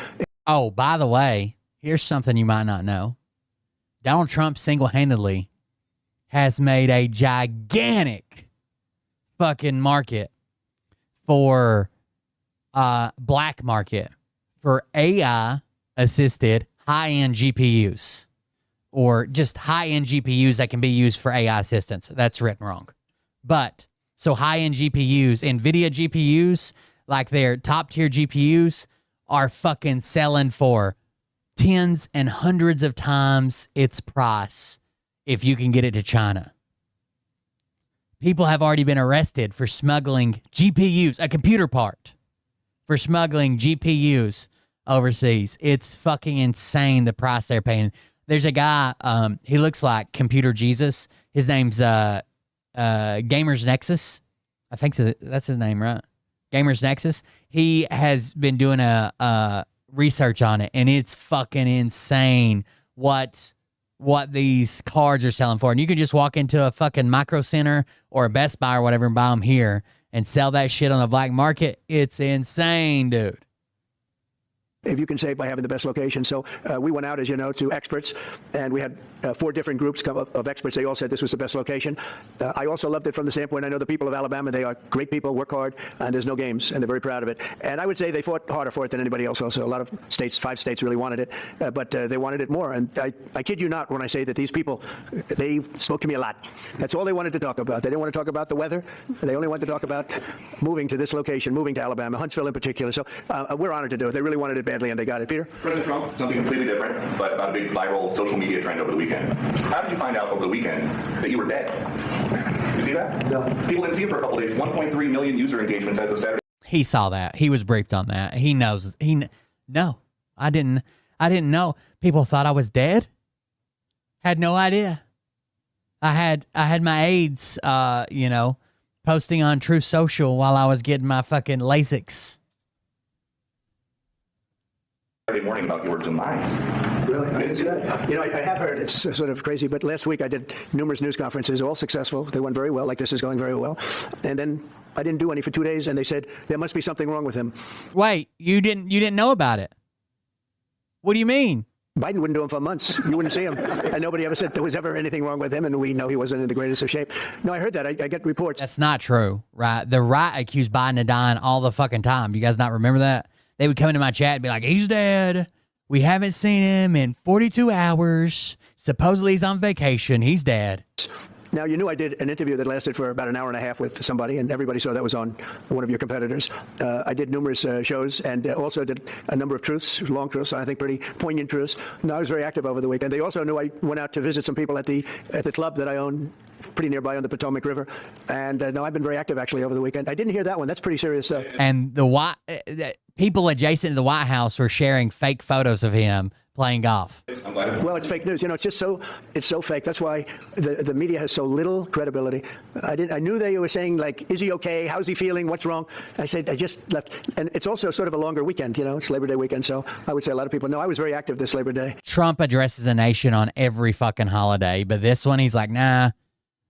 S2: Oh, by the way, here's something you might not know. Donald Trump single-handedly has made a gigantic fucking market for black market for AI-assisted high-end GPUs, or just high-end GPUs that can be used for AI assistance. That's written wrong. But so high-end GPUs, NVIDIA GPUs, like their top-tier GPUs, are fucking selling for tens and hundreds of times its price if you can get it to China. People have already been arrested for smuggling GPUs, a computer part, for smuggling GPUs overseas. It's fucking insane the price they're paying. There's a guy, he looks like Computer Jesus. His name's Gamers Nexus. I think so, that's his name, right? Gamers Nexus. He has been doing a research on it, and it's fucking insane what these cards are selling for. And you can just walk into a fucking Micro Center or a Best Buy or whatever and buy them here and sell that shit on the black market. It's insane, dude.
S5: If you can save by having the best location. So we went out, as you know, to experts, and we had 4 different groups of experts. They all said this was the best location. I also loved it from the standpoint, I know the people of Alabama, they are great people, work hard, and there's no games, and they're very proud of it. And I would say they fought harder for it than anybody else also. A lot of states, 5 states really wanted it, but they wanted it more. And I kid you not when I say that these people, they spoke to me a lot. That's all they wanted to talk about. They didn't want to talk about the weather. They only wanted to talk about moving to this location, moving to Alabama, Huntsville in particular. So we're honored to do it. They really wanted it badly, and they got it. Peter?
S13: President Trump, something completely different, but about a big viral social media trend over the weekend. How did you find out over the weekend that you were dead? You see that?
S5: No.
S13: People didn't see it for a couple days. 1.3 million user engagements as of Saturday.
S2: He saw that. He was briefed on that. He knows. No, I didn't know. People thought I was dead. Had no idea. I had my aides, posting on True Social while I was getting my fucking Lasix.
S13: Saturday morning about yours and mine.
S5: Really? I didn't see that. You know, I have heard it's sort of crazy, but last week I did numerous news conferences, all successful. They went very well, like this is going very well. And then I didn't do any for 2 days, and they said there must be something wrong with him.
S2: Wait, you didn't know about it? What do you mean?
S5: Biden wouldn't do him for months. You wouldn't see him. And nobody ever said there was ever anything wrong with him, and we know he wasn't in the greatest of shape. No, I heard that. I get reports.
S2: That's not true, right? The right accused Biden of dying all the fucking time. Do you guys not remember that? They would come into my chat and be like, he's dead. We haven't seen him in 42 hours. Supposedly he's on vacation. He's dead.
S5: Now, you knew I did an interview that lasted for about an hour and a half with somebody, and everybody saw that was on one of your competitors. I did numerous shows and also did a number of truths, long truths, I think pretty poignant truths. No, I was very active over the weekend. They also knew I went out to visit some people at the club that I own pretty nearby on the Potomac River. And no, I've been very active actually over the weekend. I didn't hear that one. That's pretty serious stuff.
S2: And people adjacent to the White House were sharing fake photos of him playing golf.
S5: Well, it's fake news. You know, it's so fake. That's why the media has so little credibility. I knew they were saying, like, is he okay? How's he feeling? What's wrong? I said, I just left. And it's also sort of a longer weekend, it's Labor Day weekend. So I would say a lot of people know I was very active this Labor Day.
S2: Trump addresses the nation on every fucking holiday, but this one he's like, nah,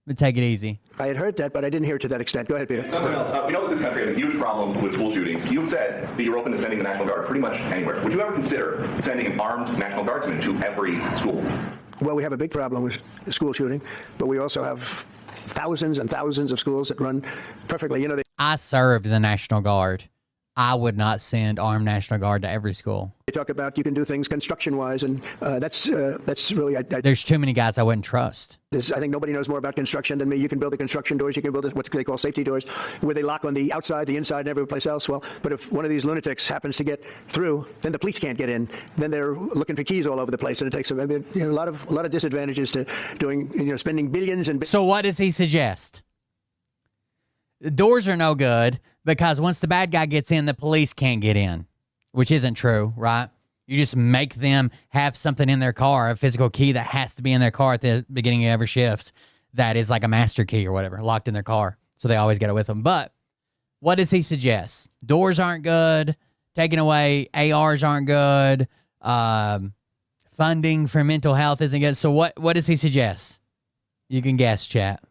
S2: but take it easy.
S5: I had heard that, but I didn't hear it to that extent. Go ahead, Peter.
S13: Something else. We know that this country has a huge problem with school shootings. You've said that you're open to sending the National Guard pretty much anywhere. Would you ever consider sending an armed National Guardsman to every school?
S5: Well, we have a big problem with school shooting, but we also have thousands and thousands of schools that run perfectly.
S2: I served in the National Guard. I would not send armed National Guard to every school.
S5: They talk about you can do things construction-wise, and that's really...
S2: There's too many guys I wouldn't trust.
S5: I think nobody knows more about construction than me. You can build the construction doors. You can build what they call safety doors, where they lock on the outside, the inside, and every place else. Well, but if one of these lunatics happens to get through, then the police can't get in. Then they're looking for keys all over the place, and it takes a lot of disadvantages to doing, spending billions and...
S2: So what does he suggest? The doors are no good because once the bad guy gets in, the police can't get in, which isn't true, right? You just make them have something in their car, a physical key that has to be in their car at the beginning of every shift that is like a master key or whatever, locked in their car. So they always get it with them. But what does he suggest? Doors aren't good. Taking away ARs aren't good. Funding for mental health isn't good. So what does he suggest? You can guess, chat.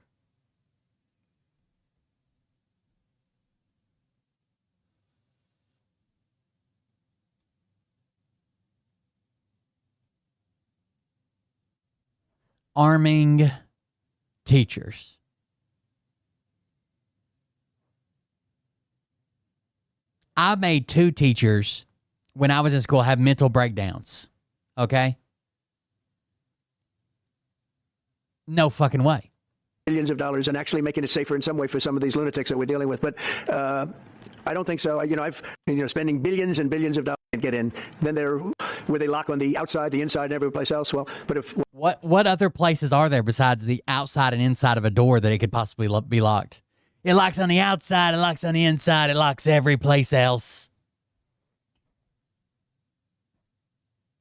S2: Arming teachers. I made 2 teachers when I was in school have mental breakdowns. Okay? No fucking way.
S5: Billions of dollars and actually making it safer in some way for some of these lunatics that we're dealing with. But I don't think so. I've spending billions and billions of dollars to get in. Then where they lock on the outside, the inside, and every place else. Well, but if
S2: what other places are there besides the outside and inside of a door that it could possibly be locked? It locks on the outside, it locks on the inside, it locks every place else.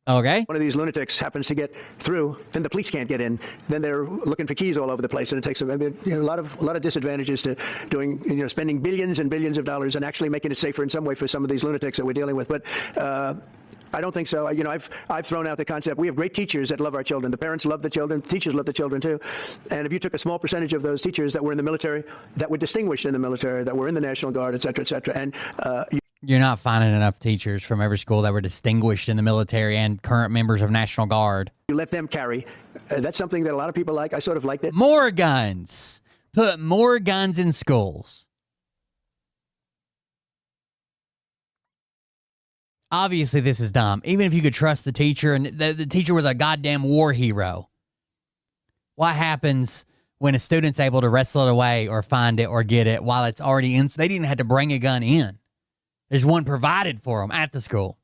S2: Okay.
S5: One of these lunatics happens to get through, then the police can't get in. Then they're looking for keys all over the place, and it takes a lot of disadvantages to doing, spending billions and billions of dollars and actually making it safer in some way for some of these lunatics that we're dealing with. But I don't think so. I've thrown out the concept. We have great teachers that love our children. The parents love the children. Teachers love the children too. And if you took a small percentage of those teachers that were in the military, that were distinguished in the military, that were in the National Guard, et cetera, and
S2: you're not finding enough teachers from every school that were distinguished in the military and current members of National Guard.
S5: You let them carry. That's something that a lot of people like. I sort of like that.
S2: More guns. Put more guns in schools. Obviously, this is dumb. Even if you could trust the teacher and the teacher was a goddamn war hero, what happens when a student's able to wrestle it away or find it or get it while it's already in? They didn't have to bring a gun in. There's one provided for them at the school.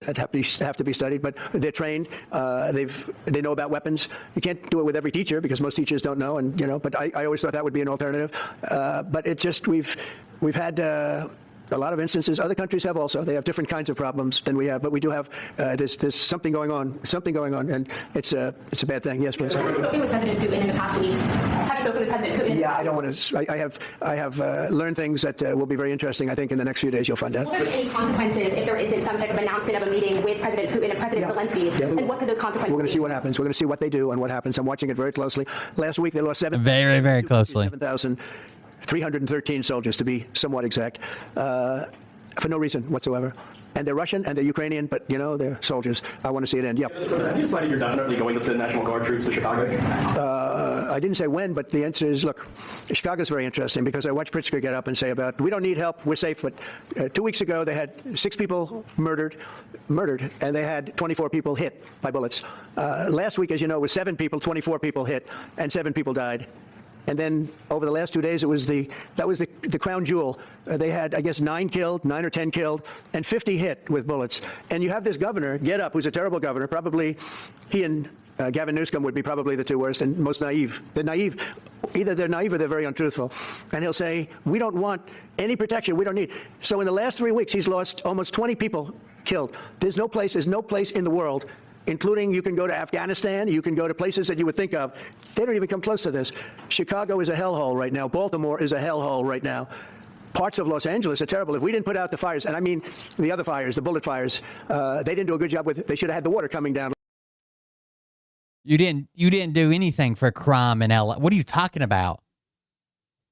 S5: That have to be studied, but they're trained. They know about weapons. You can't do it with every teacher because most teachers don't know, and But I always thought that would be an alternative. But it just we've had. A lot of instances. Other countries have also. They have different kinds of problems than we have, but we do have. There's something going on. And it's a bad thing. Yes, please.
S7: Have you spoken with President Putin in the past week? Have you spoken with President Putin?
S5: Yeah, I don't want to. I have learned things that will be very interesting. I think in the next few days you'll find out.
S7: Will there be any consequences if there isn't some type of announcement of a meeting with President Putin and President Zelensky?
S5: Yeah.
S7: And what could those consequences be?
S5: We're going to see what happens. We're going to see what they do and what happens. I'm watching it very closely. Last week they lost
S2: very, very closely.
S5: 7,313 soldiers, to be somewhat exact. For no reason whatsoever. And they're Russian and they're Ukrainian, but, they're soldiers. I want to see it end. Yep.
S12: Have you decided you're definitely going to send National Guard troops to Chicago?
S5: I didn't say when, but the answer is, look, Chicago's very interesting because I watched Pritzker get up and say we don't need help, we're safe. But 2 weeks ago, they had 6 people murdered, and they had 24 people hit by bullets. Last week, as you know, it was 7 people, 24 people hit, and 7 people died. And then over the last 2 days, that was the crown jewel. They had, I guess, 9 or 10 killed, and 50 hit with bullets. And you have this governor get up, who's a terrible governor. Probably he and Gavin Newsom would be probably the 2 worst and most naive. They're naive. Either they're naive or they're very untruthful. And he'll say, we don't want any protection. We don't need. So in the last 3 weeks, he's lost almost 20 people killed. There's no place in the world, including you can go to Afghanistan, you can go to places that you would think of. They don't even come close to this. Chicago is a hellhole right now. Baltimore is a hellhole right now. Parts of Los Angeles are terrible. If we didn't put out the fires, and I mean the other fires, the bullet fires, they didn't do a good job with it. They should have had the water coming down.
S2: You didn't do anything for crime in LA. What are you talking about?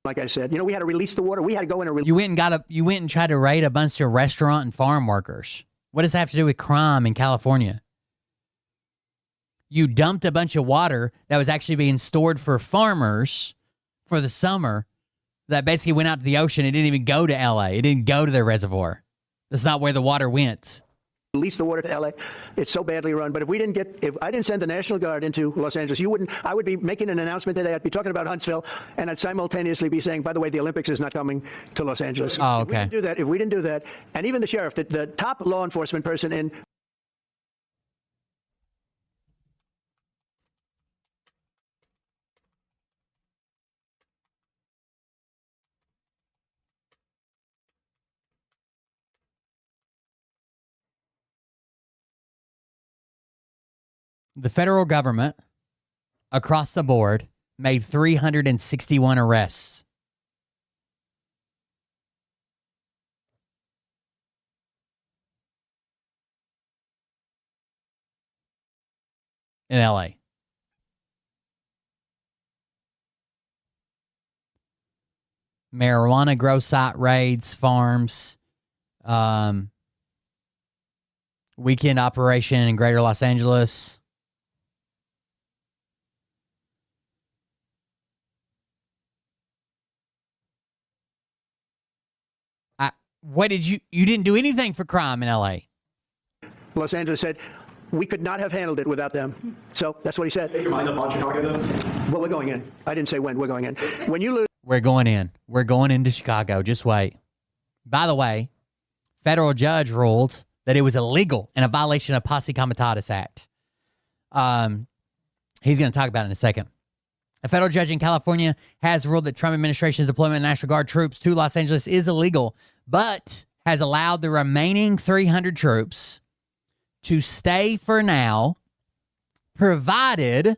S5: Like I said, we had to release the water. We had to go in and release.
S2: You went and tried to raid a bunch of restaurant and farm workers. What does that have to do with crime in California? You dumped a bunch of water that was actually being stored for farmers for the summer that basically went out to the ocean. It didn't even go to LA. It didn't go to their reservoir. That's not where the water went.
S5: Release the water to LA. It's so badly run. But if I didn't send the National Guard into Los Angeles, I would be making an announcement today. I'd be talking about Huntsville, and I'd simultaneously be saying, by the way, the Olympics is not coming to Los Angeles.
S2: Oh, okay.
S5: If we didn't do that, and even the sheriff, the top law enforcement person in
S2: The federal government, across the board, made 361 arrests. In LA. Marijuana grow site raids, farms, weekend operation in Greater Los Angeles. What did you didn't do anything for crime in LA?
S5: Los Angeles said, we could not have handled it without them. So that's what he said.
S12: Take your mind up on Chicago, though?
S5: Well, we're going in. I didn't say when. We're going in. When you lose.
S2: We're going in. We're going into Chicago. Just wait. By the way, federal judge ruled that it was illegal and a violation of Posse Comitatus Act. He's going to talk about it in a second. A federal judge in California has ruled that Trump administration's deployment of National Guard troops to Los Angeles is illegal, but has allowed the remaining 300 troops to stay for now, provided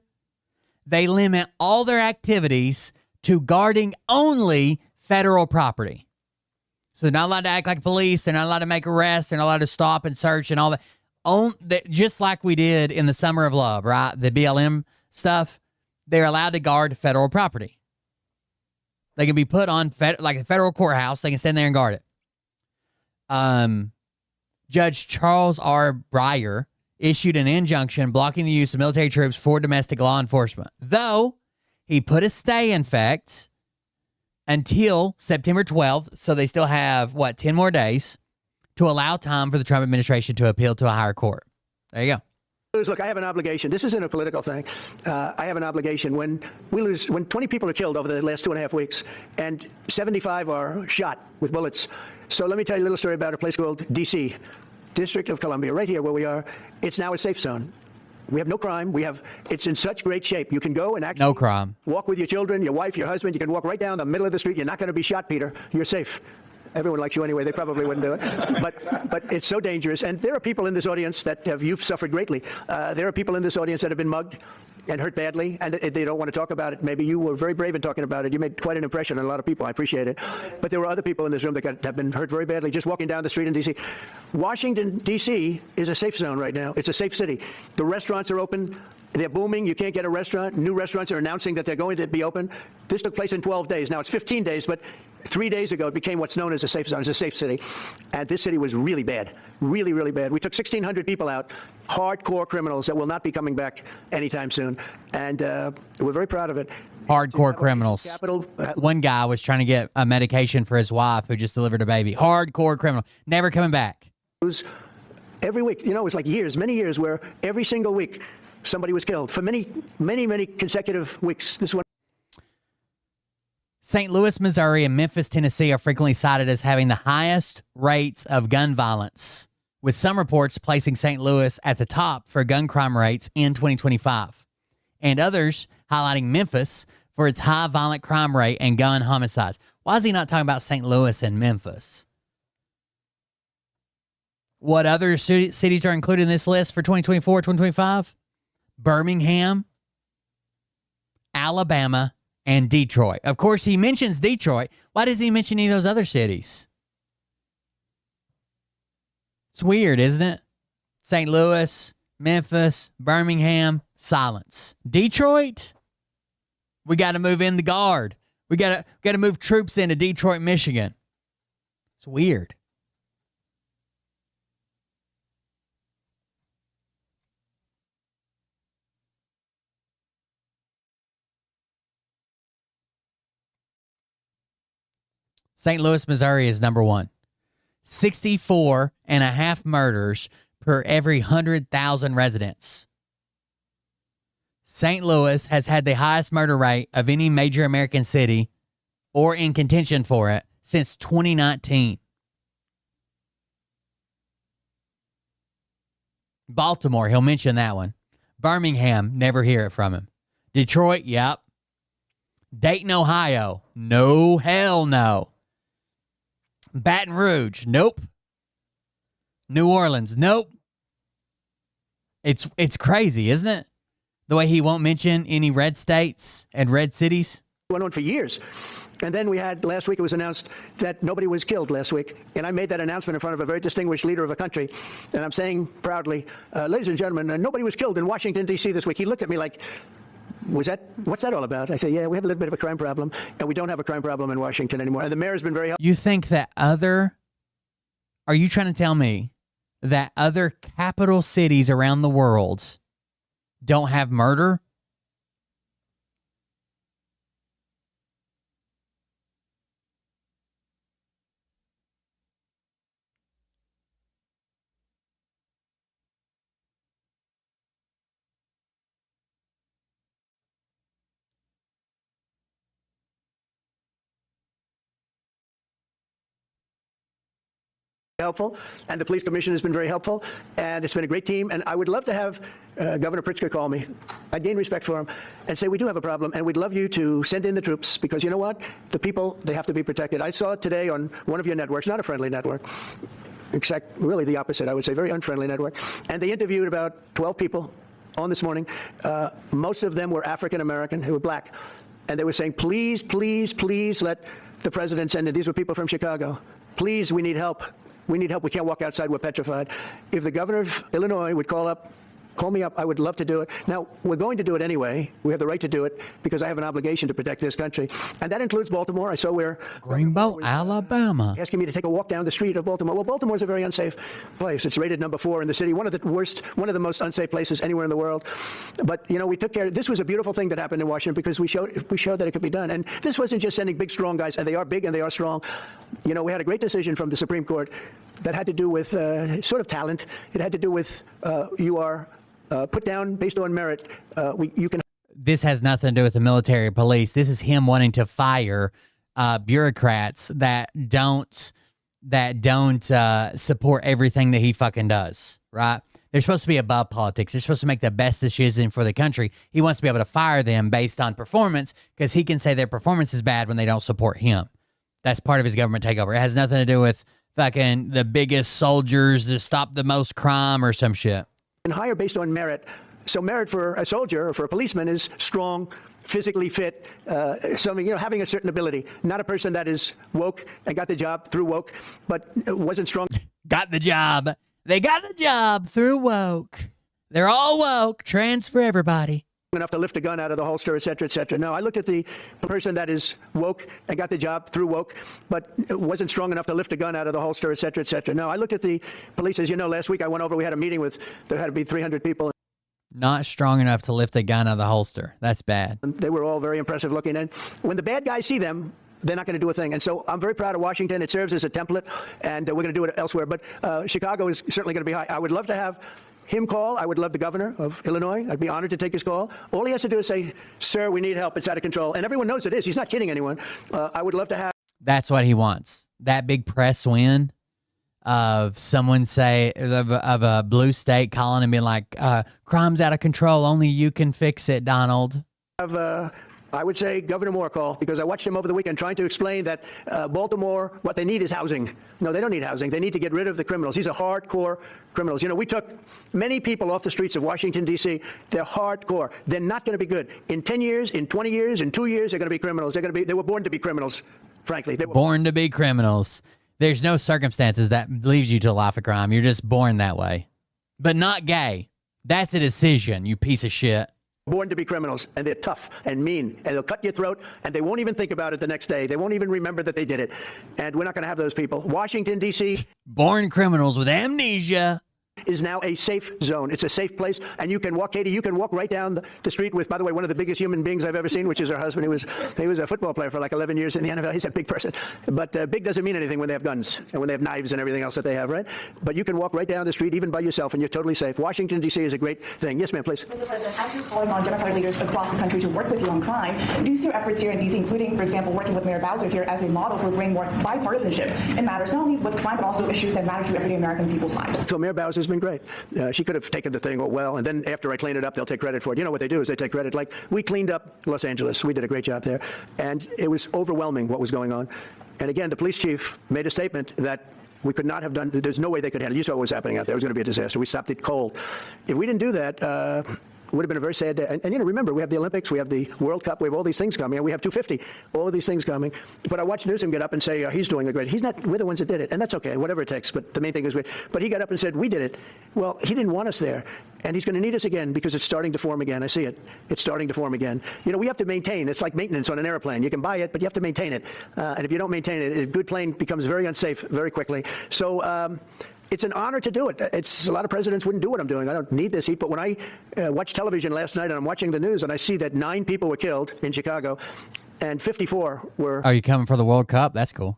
S2: they limit all their activities to guarding only federal property. So they're not allowed to act like police. They're not allowed to make arrests. They're not allowed to stop and search and all that. Just like we did in the Summer of Love, right? The BLM stuff. They're allowed to guard federal property. They can be put on like a federal courthouse. They can stand there and guard it. Judge Charles R. Breyer issued an injunction blocking the use of military troops for domestic law enforcement, though he put a stay in effect until September 12th, so they still have, 10 more days to allow time for the Trump administration to appeal to a higher court. There you go.
S5: Look, I have an obligation. This isn't a political thing. I have an obligation. When 20 people are killed over the last 2.5 weeks and 75 are shot with bullets. So let me tell you a little story about a place called D.C., District of Columbia, right here where we are. It's now a safe zone. We have no crime. It's in such great shape. You can go and actually
S2: no crime.
S5: Walk with your children, your wife, your husband. You can walk right down the middle of the street. You're not going to be shot, Peter. You're safe. Everyone likes you anyway. They probably wouldn't do it. But it's so dangerous. And there are people in this audience you've suffered greatly. There are people in this audience that have been mugged and hurt badly, and they don't want to talk about it. Maybe you were very brave in talking about it. You made quite an impression on a lot of people. I appreciate it. But there were other people in this room that have been hurt very badly just walking down the street in D.C. Washington, D.C. is a safe zone right now. It's a safe city. The restaurants are open. They're booming. You can't get a restaurant. New restaurants are announcing that they're going to be open. This took place in 12 days. Now, it's 15 days, but 3 days ago, it became what's known as a safe zone. It's a safe city. And this city was really bad, really, really bad. We took 1,600 people out, hardcore criminals that will not be coming back anytime soon. And we're very proud of it.
S2: Hardcore criminals. One guy was trying to get a medication for his wife who just delivered a baby. Hardcore criminal. Never coming back.
S5: It was every week. It was like years, many years, where every single week somebody was killed for many, many, many consecutive weeks. This one.
S2: St. Louis, Missouri, and Memphis, Tennessee are frequently cited as having the highest rates of gun violence, with some reports placing St. Louis at the top for gun crime rates in 2025, and others highlighting Memphis for its high violent crime rate and gun homicides. Why is he not talking about St. Louis and Memphis? What other cities are included in this list for 2024, 2025? Birmingham, Alabama, and Detroit. Of course, he mentions Detroit. Why does he mention any of those other cities? It's weird, isn't it? St. Louis, Memphis, Birmingham, silence. Detroit? We got to move in the guard. We got to move troops into Detroit, Michigan. It's weird. St. Louis, Missouri is number one. 64.5 murders per every 100,000 residents. St. Louis has had the highest murder rate of any major American city or in contention for it since 2019. Baltimore, he'll mention that one. Birmingham, never hear it from him. Detroit, yep. Dayton, Ohio, no, hell no. Baton Rouge, nope. New Orleans, nope. It's crazy, isn't it? The way he won't mention any red states and red cities.
S5: Went on for years. And then we had, last week it was announced that nobody was killed last week. And I made that announcement in front of a very distinguished leader of a country. And I'm saying proudly, ladies and gentlemen, nobody was killed in Washington, D.C. this week. He looked at me like, what's that all about? I say, yeah, we have a little bit of a crime problem, and we don't have a crime problem in Washington anymore. And the mayor has been very helpful.
S2: You think that are you trying to tell me that other capital cities around the world don't have murder?
S5: Helpful, and the police commission has been very helpful, and it's been a great team. And I would love to have Governor Pritzker call me. I gain respect for him and say, we do have a problem, and we'd love you to send in the troops, because you know what? The people, they have to be protected. I saw it today on one of your networks, not a friendly network, except really the opposite, I would say, very unfriendly network. And they interviewed about 12 people on this morning. Most of them were African American, who were black, and they were saying, please, please, please let the president send in. These were people from Chicago. Please, we need help. We need help. We can't walk outside. We're petrified. If the governor of Illinois would call me up, I would love to do it. Now, we're going to do it anyway. We have the right to do it because I have an obligation to protect this country. And that includes Baltimore. I saw where
S2: Greenbow, Alabama.
S5: Asking me to take a walk down the street of Baltimore. Well, Baltimore's a very unsafe place. It's rated number 4 in the city, one of the most unsafe places anywhere in the world. But, you know, we took care. This was a beautiful thing that happened in Washington because we showed that it could be done. And this wasn't just sending big, strong guys, and they are big and they are strong. You know, we had a great decision from the Supreme Court that had to do with sort of talent. It had to do with you are put down based on merit. You can.
S2: This has nothing to do with the military or police. This is him wanting to fire bureaucrats that don't support everything that he fucking does, right? They're supposed to be above politics. They're supposed to make the best decision for the country. He wants to be able to fire them based on performance because he can say their performance is bad when they don't support him. That's part of his government takeover. It has nothing to do with fucking the biggest soldiers to stop the most crime or some shit.
S5: And hire based on merit. So merit for a soldier or for a policeman is strong, physically fit, something, you know, having a certain ability. Not a person that is woke and got the job through woke, but wasn't strong.
S2: Got the job. They got the job through woke. They're all woke. Trans for everybody.
S5: Enough to lift a gun out of the holster, et cetera, et cetera. No, I looked at the person that is woke and got the job through woke, but wasn't strong enough to lift a gun out of the holster, et cetera, et cetera. No, I looked at the police. As you know, last week I went over, we had a meeting with, there had to be 300 people.
S2: Not strong enough to lift a gun out of the holster. That's bad.
S5: They were all very impressive looking. And when the bad guys see them, they're not going to do a thing. And so I'm very proud of Washington. It serves as a template, and we're going to do it elsewhere. But Chicago is certainly going to be high. I would love to have him call. I would love the governor of Illinois. I'd be honored to take his call. All he has to do is say, sir, we need help. It's out of control. And everyone knows it is. He's not kidding anyone. I would love to have.
S2: That's what he wants. That big press win of someone say, of a blue state calling and being like, crime's out of control. Only you can fix it, Donald.
S5: I would say Governor Moore call, because I watched him over the weekend trying to explain that Baltimore, what they need is housing. No, they don't need housing. They need to get rid of the criminals. These are hardcore criminals. You know, we took many people off the streets of Washington, D.C. They're hardcore. They're not going to be good. In 10 years, in 20 years, in 2 years, they're going to be criminals. They were born to be criminals, frankly. They were
S2: born to be criminals. There's no circumstances that leads you to a life of crime. You're just born that way. But not gay. That's a decision, you piece of shit.
S5: Born to be criminals, and they're tough and mean, and they'll cut your throat, and they won't even think about it the next day. They won't even remember that they did it. And we're not going to have those people. Washington, D.C.
S2: Born criminals with amnesia.
S5: is now a safe zone. It's a safe place, and you can walk, Katie, you can walk right down the street with, by the way, one of the biggest human beings I've ever seen, which is her husband. He was a football player for like 11 years in the NFL. He's a big person. But big doesn't mean anything when they have guns and when they have knives and everything else that they have, right? But you can walk right down the street, even by yourself, and you're totally safe. Washington, D.C. is a great thing. Yes, ma'am, please.
S14: Mr. President, as you're calling on Democratic leaders across the country to work with you on crime, do you see your efforts here in D.C., including, for example, working with Mayor Bowser here as a model for bringing more bipartisanship in matters not only with crime, but also issues that matter to everyday American people's lives?
S5: So Mayor Bowser's been great. She could have taken the thing well, and then after I clean it up, they'll take credit for it. You know what they do is they take credit. Like, we cleaned up Los Angeles. We did a great job there. And it was overwhelming what was going on. And again, the police chief made a statement that we could not have done, there's no way they could handle it. You saw what was happening out there. It was going to be a disaster. We stopped it cold. If we didn't do that, it would have been a very sad day. And remember, we have the Olympics, we have the World Cup, we have all these things coming, and we have 250, all of these things coming. But I watched Newsom get up and say, he's doing a great, he's not, we're the ones that did it, and that's okay, whatever it takes, but the main thing is, but he got up and said, we did it. Well, he didn't want us there, and he's going to need us again because it's starting to form again. I see it. It's starting to form again. We have to maintain. It's like maintenance on an airplane. You can buy it, but you have to maintain it. And if you don't maintain it, a good plane becomes very unsafe very quickly. So, it's an honor to do it. A lot of presidents wouldn't do what I'm doing. I don't need this heat. But when I watched television last night and I'm watching the news and I see that 9 people were killed in Chicago and 54 were...
S2: Are you coming for the World Cup? That's cool.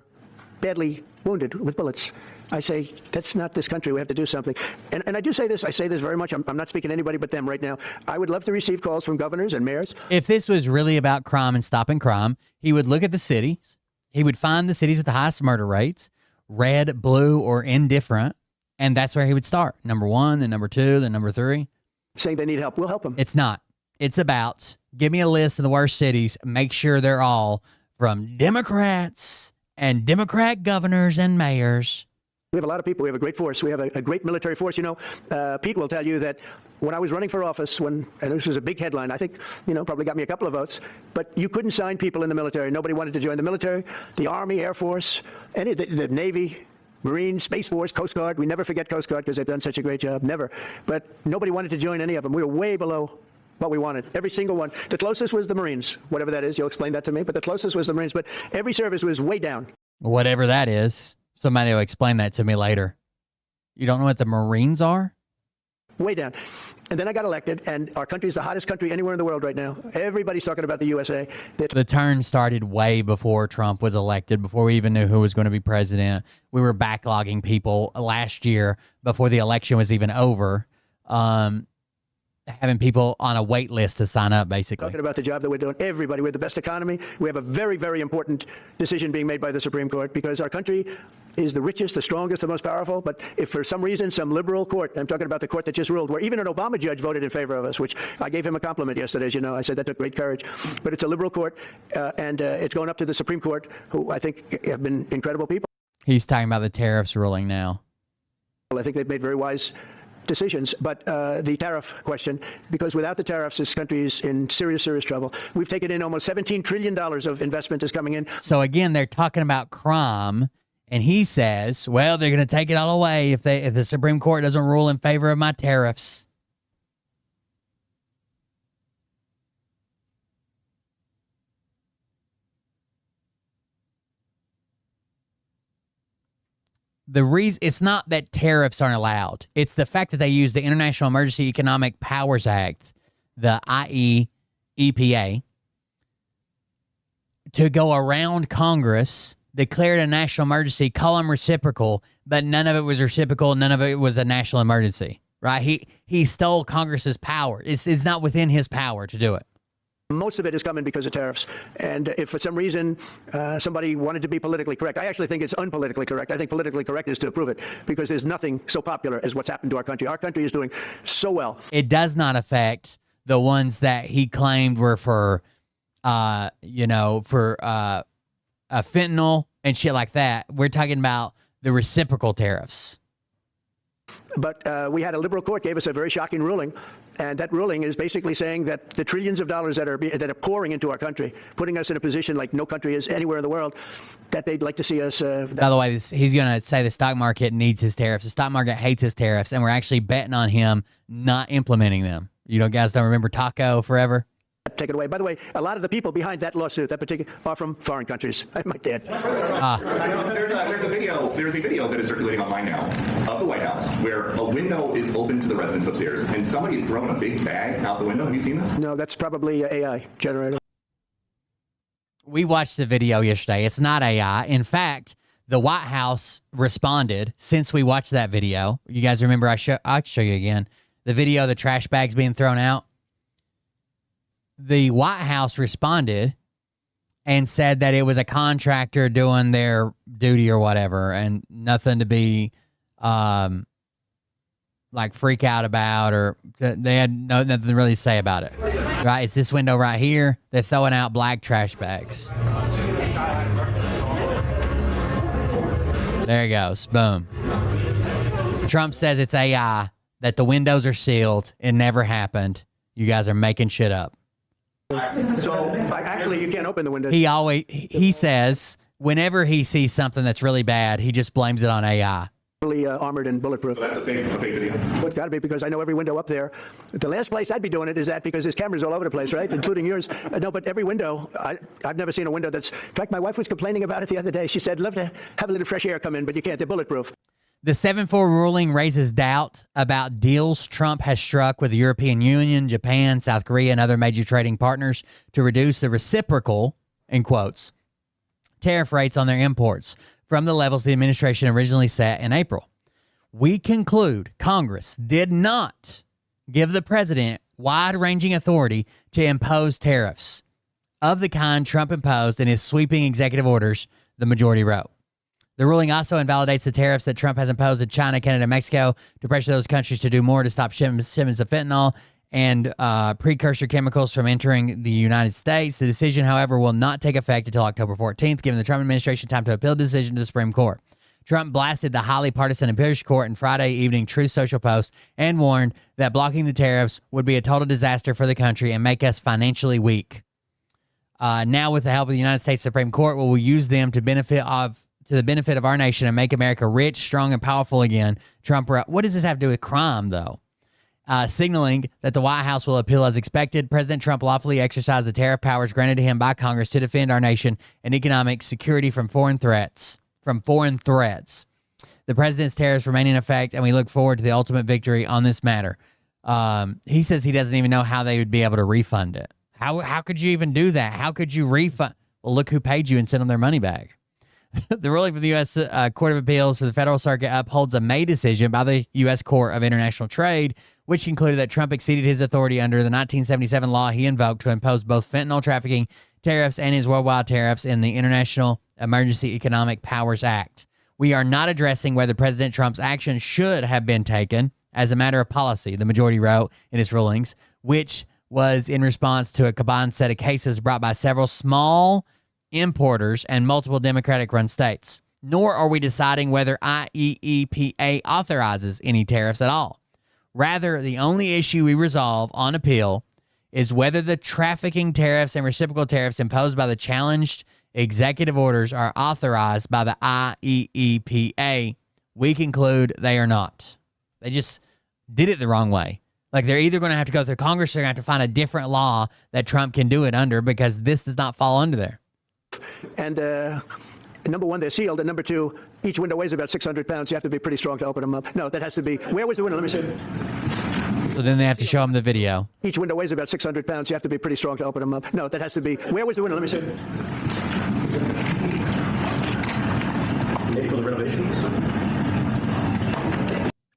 S5: ...badly wounded with bullets. I say, that's not this country. We have to do something. And I do say this. I say this very much. I'm not speaking to anybody but them right now. I would love to receive calls from governors and mayors.
S2: If this was really about crime and stopping crime, he would look at the cities. He would find the cities with the highest murder rates, red, blue, or indifferent. And that's where he would start. Number 1, then number 2, then number 3.
S5: Saying they need help. We'll help them.
S2: It's not. It's about, give me a list of the worst cities. Make sure they're all from Democrats and Democrat governors and mayors.
S5: We have a lot of people. We have a great force. We have a great military force. Pete will tell you that when I was running for office, and this was a big headline, I think, probably got me a couple of votes, but you couldn't sign people in the military. Nobody wanted to join the military, the Army, Air Force, the Navy, Marines, Space Force, Coast Guard. We never forget Coast Guard because they've done such a great job. Never. But nobody wanted to join any of them. We were way below what we wanted. Every single one. The closest was the Marines, whatever that is. You'll explain that to me. But the closest was the Marines. But every service was way down.
S2: Whatever that is. Somebody will explain that to me later. You don't know what the Marines are?
S5: Way down. And then I got elected, and our country is the hottest country anywhere in the world right now. Everybody's talking about the USA.
S2: The turn started way before Trump was elected, before we even knew who was going to be president. We were backlogging people last year before the election was even over, having people on a wait list to sign up, basically.
S5: Talking about the job that we're doing. Everybody, we have the best economy. We have a very, very important decision being made by the Supreme Court because our country is the richest, the strongest, the most powerful. But if for some reason some liberal court, I'm talking about the court that just ruled, where even an Obama judge voted in favor of us, which I gave him a compliment yesterday, as you know. I said that took great courage. But it's a liberal court, and it's going up to the Supreme Court, who I think have been incredible people.
S2: He's talking about the tariffs ruling now.
S5: I think they've made very wise decisions, but the tariff question, because without the tariffs, this country is in serious, serious trouble. We've taken in almost $17 trillion of investment is coming in.
S2: So again, they're talking about crime, and he says, well, they're going to take it all away if the Supreme Court doesn't rule in favor of my tariffs. The reason it's not that tariffs aren't allowed. It's the fact that they use the International Emergency Economic Powers Act, the IEEPA, to go around Congress, declared a national emergency, call them reciprocal, but none of it was reciprocal. None of it was a national emergency, right? He stole Congress's power. It's not within his power to do it.
S5: Most of it is coming because of tariffs. And if for some reason somebody wanted to be politically correct, I actually think it's unpolitically correct. I think politically correct is to approve it because there's nothing so popular as what's happened to our country. Our country is doing so well.
S2: It does not affect the ones that he claimed were for fentanyl and shit like that. We're talking about the reciprocal tariffs.
S5: But we had a liberal court gave us a very shocking ruling, and that ruling is basically saying that the trillions of dollars that are pouring into our country, putting us in a position like no country is anywhere in the world, that they'd like to see us.
S2: By the way, he's going to say the stock market needs his tariffs. The stock market hates his tariffs, and we're actually betting on him not implementing them. You know, guys don't remember Taco forever?
S5: Take it away. By the way, a lot of the people behind that lawsuit, that particular, are from foreign countries. I might add.
S13: There's a video that is circulating online now of the White House where a window is open to the residents upstairs, and somebody's thrown a big bag out the window. Have you seen this?
S5: No, that's probably AI generated.
S2: We watched the video yesterday. It's not AI. In fact, the White House responded since we watched that video. You guys remember? I'll show you again. The video of the trash bags being thrown out. The White House responded and said that it was a contractor doing their duty or whatever, and nothing to be like freak out about, or they had nothing to really say about it. Right? It's this window right here. They're throwing out black trash bags. There it goes. Boom. Trump says it's AI, that the windows are sealed. It never happened. You guys are making shit up.
S5: So actually, you can't open the window.
S2: He says whenever he sees something that's really bad, he just blames it on AI.
S5: Really armored and bulletproof.
S13: So that's a fake video.
S5: Well, it's got to be, because I know every window up there. The last place I'd be doing it is that, because there's cameras all over the place, right, including yours. No, but every window, I've never seen a window that's. In fact, my wife was complaining about it the other day. She said, "Love to have a little fresh air come in, but you can't. They're bulletproof."
S2: The 7-4 ruling raises doubt about deals Trump has struck with the European Union, Japan, South Korea, and other major trading partners to reduce the reciprocal, in quotes, tariff rates on their imports from the levels the administration originally set in April. We conclude Congress did not give the president wide-ranging authority to impose tariffs of the kind Trump imposed in his sweeping executive orders, the majority wrote. The ruling also invalidates the tariffs that Trump has imposed in China, Canada, and Mexico to pressure those countries to do more to stop shipments of fentanyl and precursor chemicals from entering the United States. The decision, however, will not take effect until October 14th, giving the Trump administration time to appeal the decision to the Supreme Court. Trump blasted the highly partisan Appeals Court in Friday evening Truth Social post and warned that blocking the tariffs would be a total disaster for the country and make us financially weak. Now, with the help of the United States Supreme Court, we will use them to the benefit of our nation and make America rich, strong, and powerful again. Trump wrote. What does this have to do with crime, though? Signaling that the White House will appeal as expected, President Trump lawfully exercised the tariff powers granted to him by Congress to defend our nation and economic security from foreign threats. The president's tariffs remain in effect, and we look forward to the ultimate victory on this matter. He says he doesn't even know how they would be able to refund it. How could you even do that? How could you refund? Well, look who paid you and sent them their money back. The ruling from the U.S. Court of Appeals for the Federal Circuit upholds a May decision by the U.S. Court of International Trade, which concluded that Trump exceeded his authority under the 1977 law he invoked to impose both fentanyl trafficking tariffs and his worldwide tariffs in the International Emergency Economic Powers Act. We are not addressing whether President Trump's actions should have been taken as a matter of policy, the majority wrote in its rulings, which was in response to a combined set of cases brought by several small importers and multiple Democratic-run states. Nor are we deciding whether IEEPA authorizes any tariffs at all. Rather, the only issue we resolve on appeal is whether the trafficking tariffs and reciprocal tariffs imposed by the challenged executive orders are authorized by the IEEPA. We conclude they are not. They just did it the wrong way. Like, they're either going to have to go through Congress or they're going to have to find a different law that Trump can do it under, because this does not fall under there.
S5: And number one, they're sealed. And number two, each window weighs about 600 pounds. You have to be pretty strong to open them up. No, that has to be. Where was the window? Let me see.
S2: So then they have to show them the video.
S5: Each window weighs about 600 pounds. You have to be pretty strong to open them up. No, that has to be. Where was the window? Let me see.
S12: Maybe for the renovations?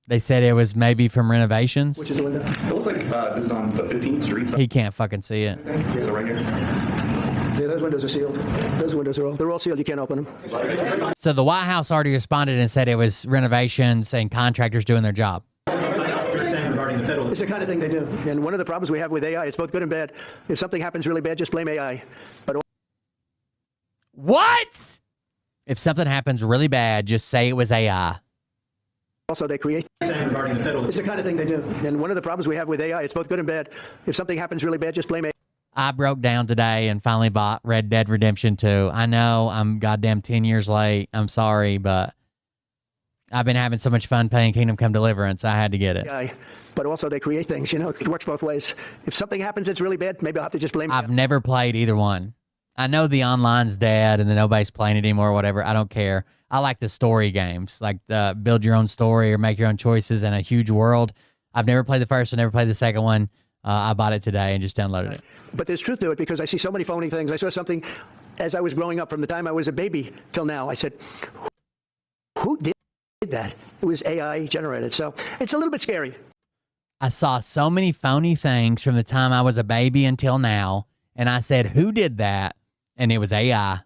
S2: They said it was maybe from renovations.
S5: Which is the window?
S13: It looks like this is on the 15th Street.
S2: He can't fucking see it.
S13: So right here.
S5: Yeah, those windows are sealed. Those windows are they're all sealed. You can't open them.
S2: So the White House already responded and said it was renovations and contractors doing their job.
S5: It's the kind of thing they do. And one of the problems we have with AI, it's both good and bad. If something happens really bad, just blame AI. But
S2: what? If something happens really bad, just say it was AI.
S5: Also, they create. It's the kind of thing they do. And one of the problems we have with AI, it's both good and bad. If something happens really bad, just blame AI.
S2: I broke down today and finally bought Red Dead Redemption 2. I know I'm goddamn 10 years late. I'm sorry, but I've been having so much fun playing Kingdom Come Deliverance. I had to get it.
S5: but also they create things. It works both ways. If something happens that's really bad, maybe I'll have to just blame.
S2: I've never played either one. I know the online's dead and then nobody's playing it anymore or whatever. I don't care. I like the story games, like build your own story or make your own choices in a huge world. I've never played the first one, never played the second one. I bought it today and just downloaded it.
S5: But there's truth to it because I see so many phony things. I saw something as I was growing up from the time I was a baby till now. I said, who did that? It was AI generated. So it's a little bit scary.
S2: I saw so many phony things from the time I was a baby until now. And I said, who did that? And it was AI.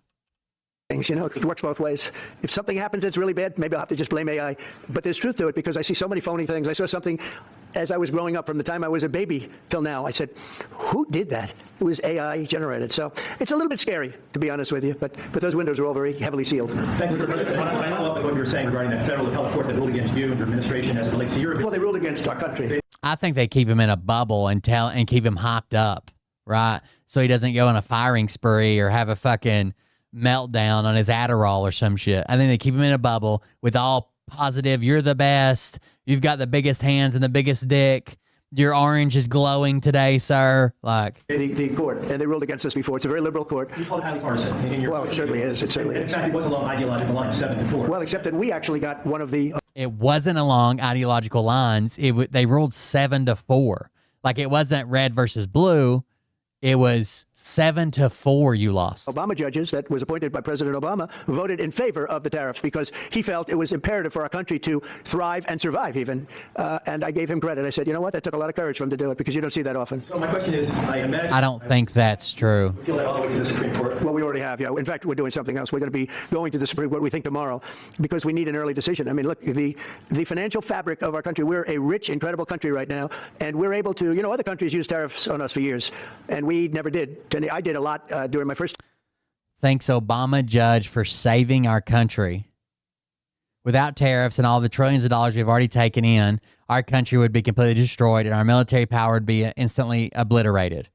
S5: It works both ways. If something happens that's really bad, maybe I'll have to just blame AI. But there's truth to it because I see so many phony things. I saw something as I was growing up from the time I was a baby till now. I said, who did that? It was AI generated. So it's a little bit scary, to be honest with you. But those windows are all very heavily sealed.
S12: Thank you, Mr. President. When I follow up with what you were saying regarding that federal appellate court that ruled against you and your administration as it relates to your...
S5: Well, they ruled against our country.
S2: I think they keep him in a bubble and keep him hopped up, right? So he doesn't go on a firing spree or have a fucking meltdown on his Adderall or some shit. I think they keep him in a bubble with all positive, you're the best, you've got the biggest hands and the biggest dick, your orange is glowing today, sir. Like
S5: the court, and they ruled against us before. It's a very liberal court.
S12: You called it highly partisan.
S5: Well, it certainly is. It certainly is.
S12: In fact, it was along ideological lines, 7-4.
S5: Well, except that we actually got one of the...
S2: It wasn't along ideological lines. They ruled 7-4. Like it wasn't red versus blue. It was 7-4 you lost.
S5: Obama judges that was appointed by President Obama voted in favor of the tariffs because he felt it was imperative for our country to thrive and survive even. And I gave him credit. I said, you know what? That took a lot of courage for him to do it because you don't see that often.
S12: So my question is, I imagine...
S2: I don't think that's true.
S12: Appeal that all the way to the Supreme Court.
S5: Well, we already have, yeah. In fact, we're doing something else. We're going to be going to the Supreme Court, we think, tomorrow because we need an early decision. I mean, look, the financial fabric of our country, we're a rich, incredible country right now, and we're able to, other countries use tariffs on us for years, and we never did. I did a lot during my first...
S2: Thanks, Obama judge, for saving our country. Without tariffs and all the trillions of dollars we've already taken in, our country would be completely destroyed and our military power would be instantly obliterated.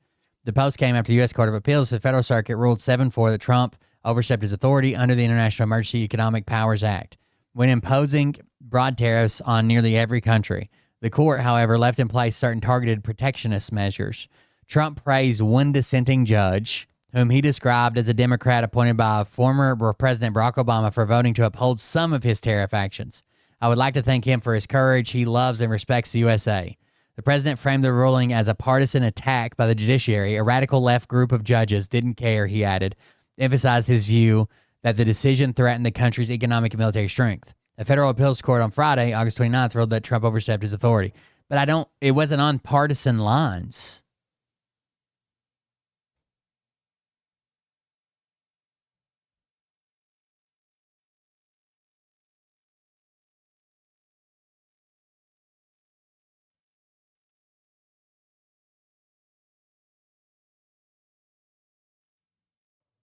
S2: The post came after the U.S. Court of Appeals for the Federal Circuit ruled 7-4 that Trump overstepped his authority under the International Emergency Economic Powers Act when imposing broad tariffs on nearly every country. The court, however, left in place certain targeted protectionist measures. Trump praised one dissenting judge, whom he described as a Democrat appointed by former President Barack Obama, for voting to uphold some of his tariff actions. I would like to thank him for his courage. He loves and respects the USA. The president framed the ruling as a partisan attack by the judiciary. A radical left group of judges didn't care, he added, emphasized his view that the decision threatened the country's economic and military strength. A federal appeals court on Friday, August 29th, ruled that Trump overstepped his authority. But it wasn't on partisan lines.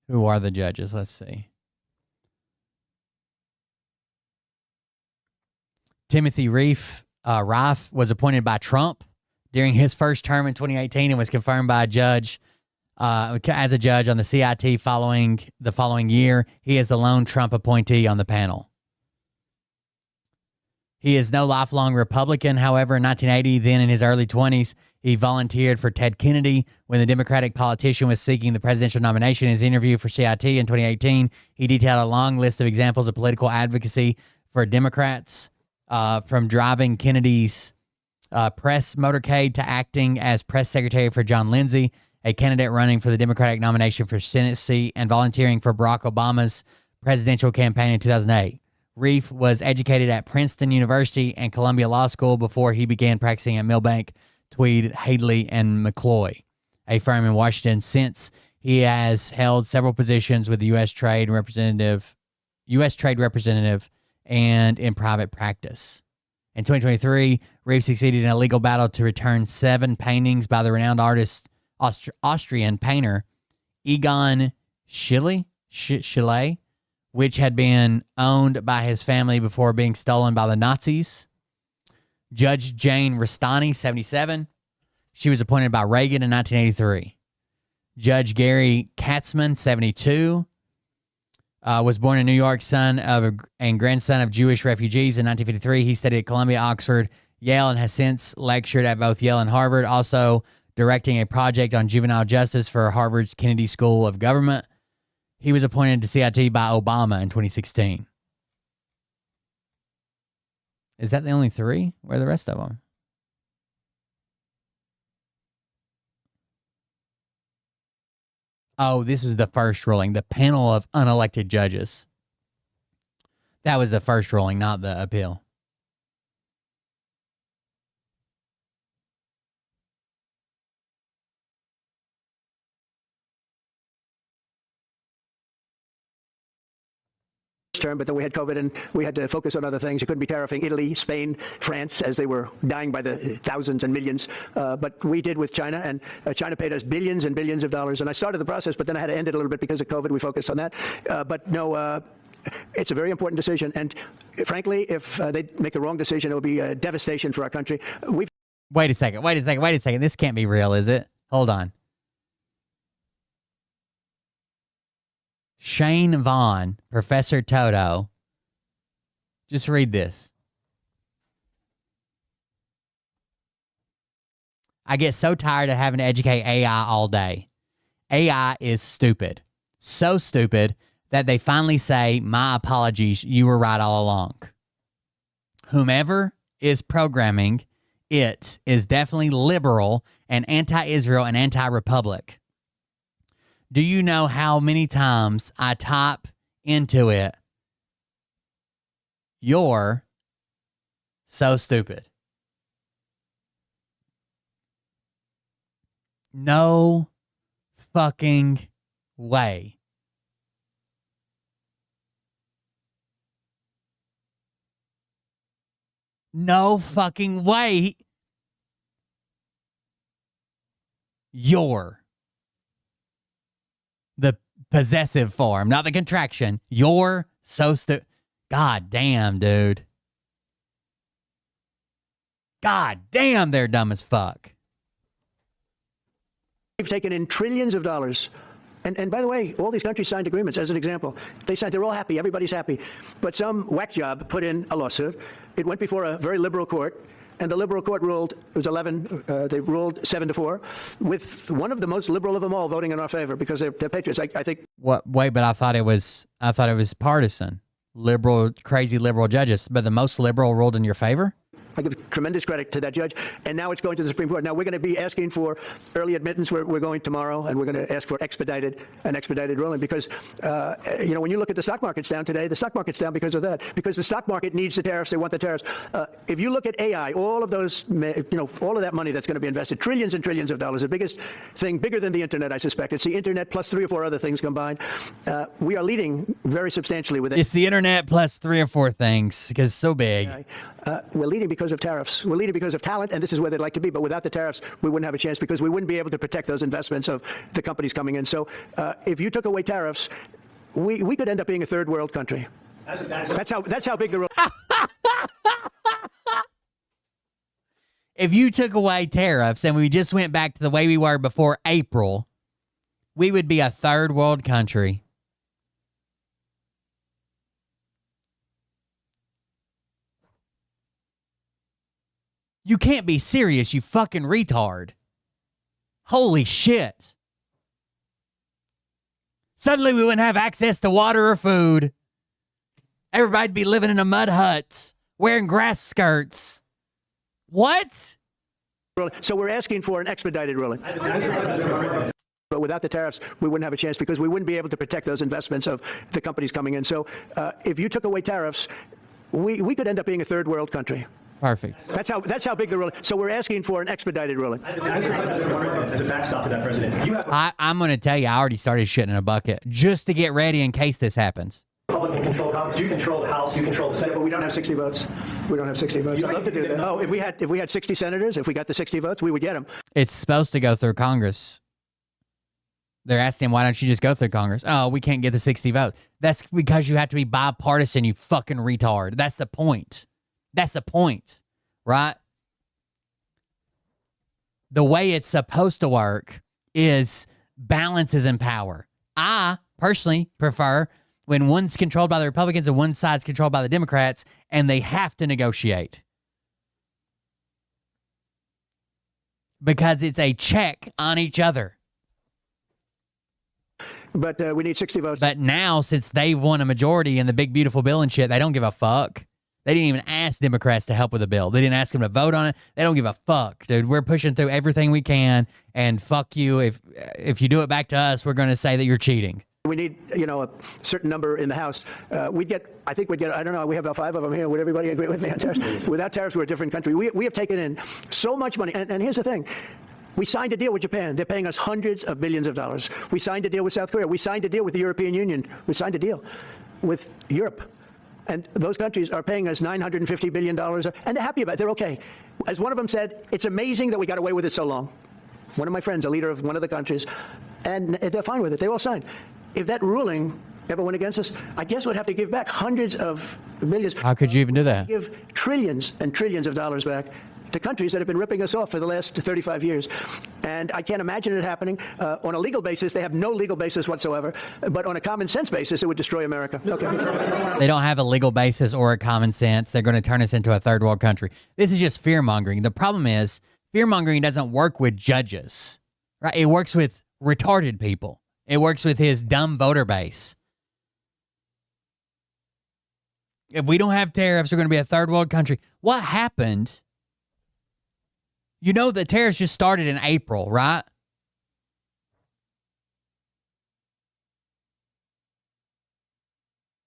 S2: Who are the judges? Let's see. Timothy Reif was appointed by Trump during his first term in 2018 and was confirmed by a judge as a judge on the CIT following the following year. He is the lone Trump appointee on the panel. He is no lifelong Republican. However, in 1980, then in his early 20s, he volunteered for Ted Kennedy when the Democratic politician was seeking the presidential nomination. In his interview for CIT in 2018, he detailed a long list of examples of political advocacy for Democrats, from driving Kennedy's press motorcade to acting as press secretary for John Lindsay, a candidate running for the Democratic nomination for Senate seat, and volunteering for Barack Obama's presidential campaign in 2008. Reif was educated at Princeton University and Columbia Law School before he began practicing at Milbank, Tweed, Hadley, and McCloy, a firm in Washington. Since he has held several positions with the U.S. Trade Representative, and in private practice. In 2023, Reif succeeded in a legal battle to return 7 paintings by the renowned Austrian painter Egon Schiele, which had been owned by his family before being stolen by the Nazis. Judge Jane Rastani, 77. She was appointed by Reagan in 1983. Judge Gary Katzman, 72. Was born in New York, son of and grandson of Jewish refugees in 1953. He studied at Columbia, Oxford, Yale and has since lectured at both Yale and Harvard, also directing a project on juvenile justice for Harvard's Kennedy School of Government. He was appointed to CIT by Obama in 2016. Is that the only three? Where are the rest of them? Oh, this is the first ruling. The panel of unelected judges. That was the first ruling, not the appeal.
S5: Term, but then we had COVID and we had to focus on other things. You couldn't be tariffing Italy, Spain, France as they were dying by the thousands and millions. But we did with China, and China paid us billions and billions of dollars. And I started the process, but then I had to end it a little bit because of COVID. We focused on that. But no, it's a very important decision. And frankly, if they make the wrong decision, it will be a devastation for our country.
S2: Wait a second. This can't be real, is it? Hold on. Shane Vaughn, Professor Toto. Just read this. I get so tired of having to educate AI all day. AI is stupid. So stupid that they finally say, my apologies, you were right all along. Whomever is programming it is definitely liberal and anti-Israel and anti-republic. Do you know how many times I type into it, you're so stupid? No fucking way. No fucking way. You're. The possessive form, not the contraction. You're so stupid. God damn, dude. God damn, they're dumb as fuck.
S5: We've taken in trillions of dollars. And by the way, all these countries signed agreements, as an example. They're all happy. Everybody's happy. But some whack job put in a lawsuit. It went before a very liberal court. And the liberal court ruled, it was 11, they ruled 7-4, with one of the most liberal of them all voting in our favor because they're patriots. I think.
S2: What? Wait, but I thought it was partisan. Liberal, crazy liberal judges, but the most liberal ruled in your favor?
S5: I give tremendous credit to that judge. And now it's going to the Supreme Court. Now we're going to be asking for early admittance. We're going tomorrow, and we're going to ask for an expedited ruling because, when you look at the stock market's down today, the stock market's down because of that. Because the stock market needs the tariffs. They want the tariffs. If you look at AI, all of those, all of that money that's going to be invested, trillions and trillions of dollars, the biggest thing, bigger than the internet, I suspect. It's the internet plus 3 or 4 other things combined. We are leading very substantially with it.
S2: It's the internet plus 3 or 4 things because it's so big.
S5: We're leading because of tariffs. We're leading because of talent, and this is where they'd like to be. But without the tariffs, we wouldn't have a chance because we wouldn't be able to protect those investments of the companies coming in. So if you took away tariffs, we could end up being a third world country. That's how big the
S2: If you took away tariffs and we just went back to the way we were before April, we would be a third world country. You can't be serious, you fucking retard. Holy shit. Suddenly we wouldn't have access to water or food. Everybody'd be living in a mud hut, wearing grass skirts. What?
S5: So we're asking for an expedited ruling. But without the tariffs, we wouldn't have a chance because we wouldn't be able to protect those investments of the companies coming in. So if you took away tariffs, we could end up being a third world country.
S2: Perfect.
S5: That's how big the ruling. So we're asking for an expedited ruling.
S12: As a backstop to that, President,
S2: I'm going to tell you, I already started shitting in a bucket just to get ready in case this happens.
S12: Republican control Congress. You control the House. You control the Senate.
S5: But we don't have 60 votes. We don't have 60 votes. I'd love to do that. Oh, if we had 60 senators, if we got the 60 votes, we would get them.
S2: It's supposed to go through Congress. They're asking, why don't you just go through Congress? Oh, we can't get the 60 votes. That's because you have to be bipartisan, you fucking retard. That's the point. That's the point, right? The way it's supposed to work is balances in power. I personally prefer when one's controlled by the Republicans and one side's controlled by the Democrats, and they have to negotiate. because it's a check on each other.
S5: But we need 60 votes.
S2: But now, since they've won a majority in the big, beautiful bill and shit, they don't give a fuck. They didn't even ask Democrats to help with the bill. They didn't ask them to vote on it. They don't give a fuck, dude. We're pushing through everything we can, and fuck you. If you do it back to us, we're going to say that you're cheating.
S5: We need, a certain number in the House. I think we'd get, I don't know, we have about 5 of them here. Would everybody agree with me on tariffs? Without tariffs, we're a different country. We have taken in so much money. And here's the thing. We signed a deal with Japan. They're paying us hundreds of billions of dollars. We signed a deal with South Korea. We signed a deal with the European Union. We signed a deal with Europe. And those countries are paying us $950 billion, and they're happy about it. They're okay. As one of them said, it's amazing that we got away with it so long. One of my friends, a leader of one of the countries, and they're fine with it. They all signed. If that ruling ever went against us, I guess we'd have to give back hundreds of billions.
S2: How could you even do that?
S5: Give trillions and trillions of dollars back to countries that have been ripping us off for the last 35 years. And I can't imagine it happening. On a legal basis, they have no legal basis whatsoever. But on a common sense basis, it would destroy America. Okay.
S2: They don't have a legal basis or a common sense. They're going to turn us into a third world country. This is just fear-mongering. The problem is fear-mongering doesn't work with judges, right? It works with retarded people. It works with his dumb voter base. If we don't have tariffs, we're going to be a third world country. What happened? You know the tariffs just started in April, right?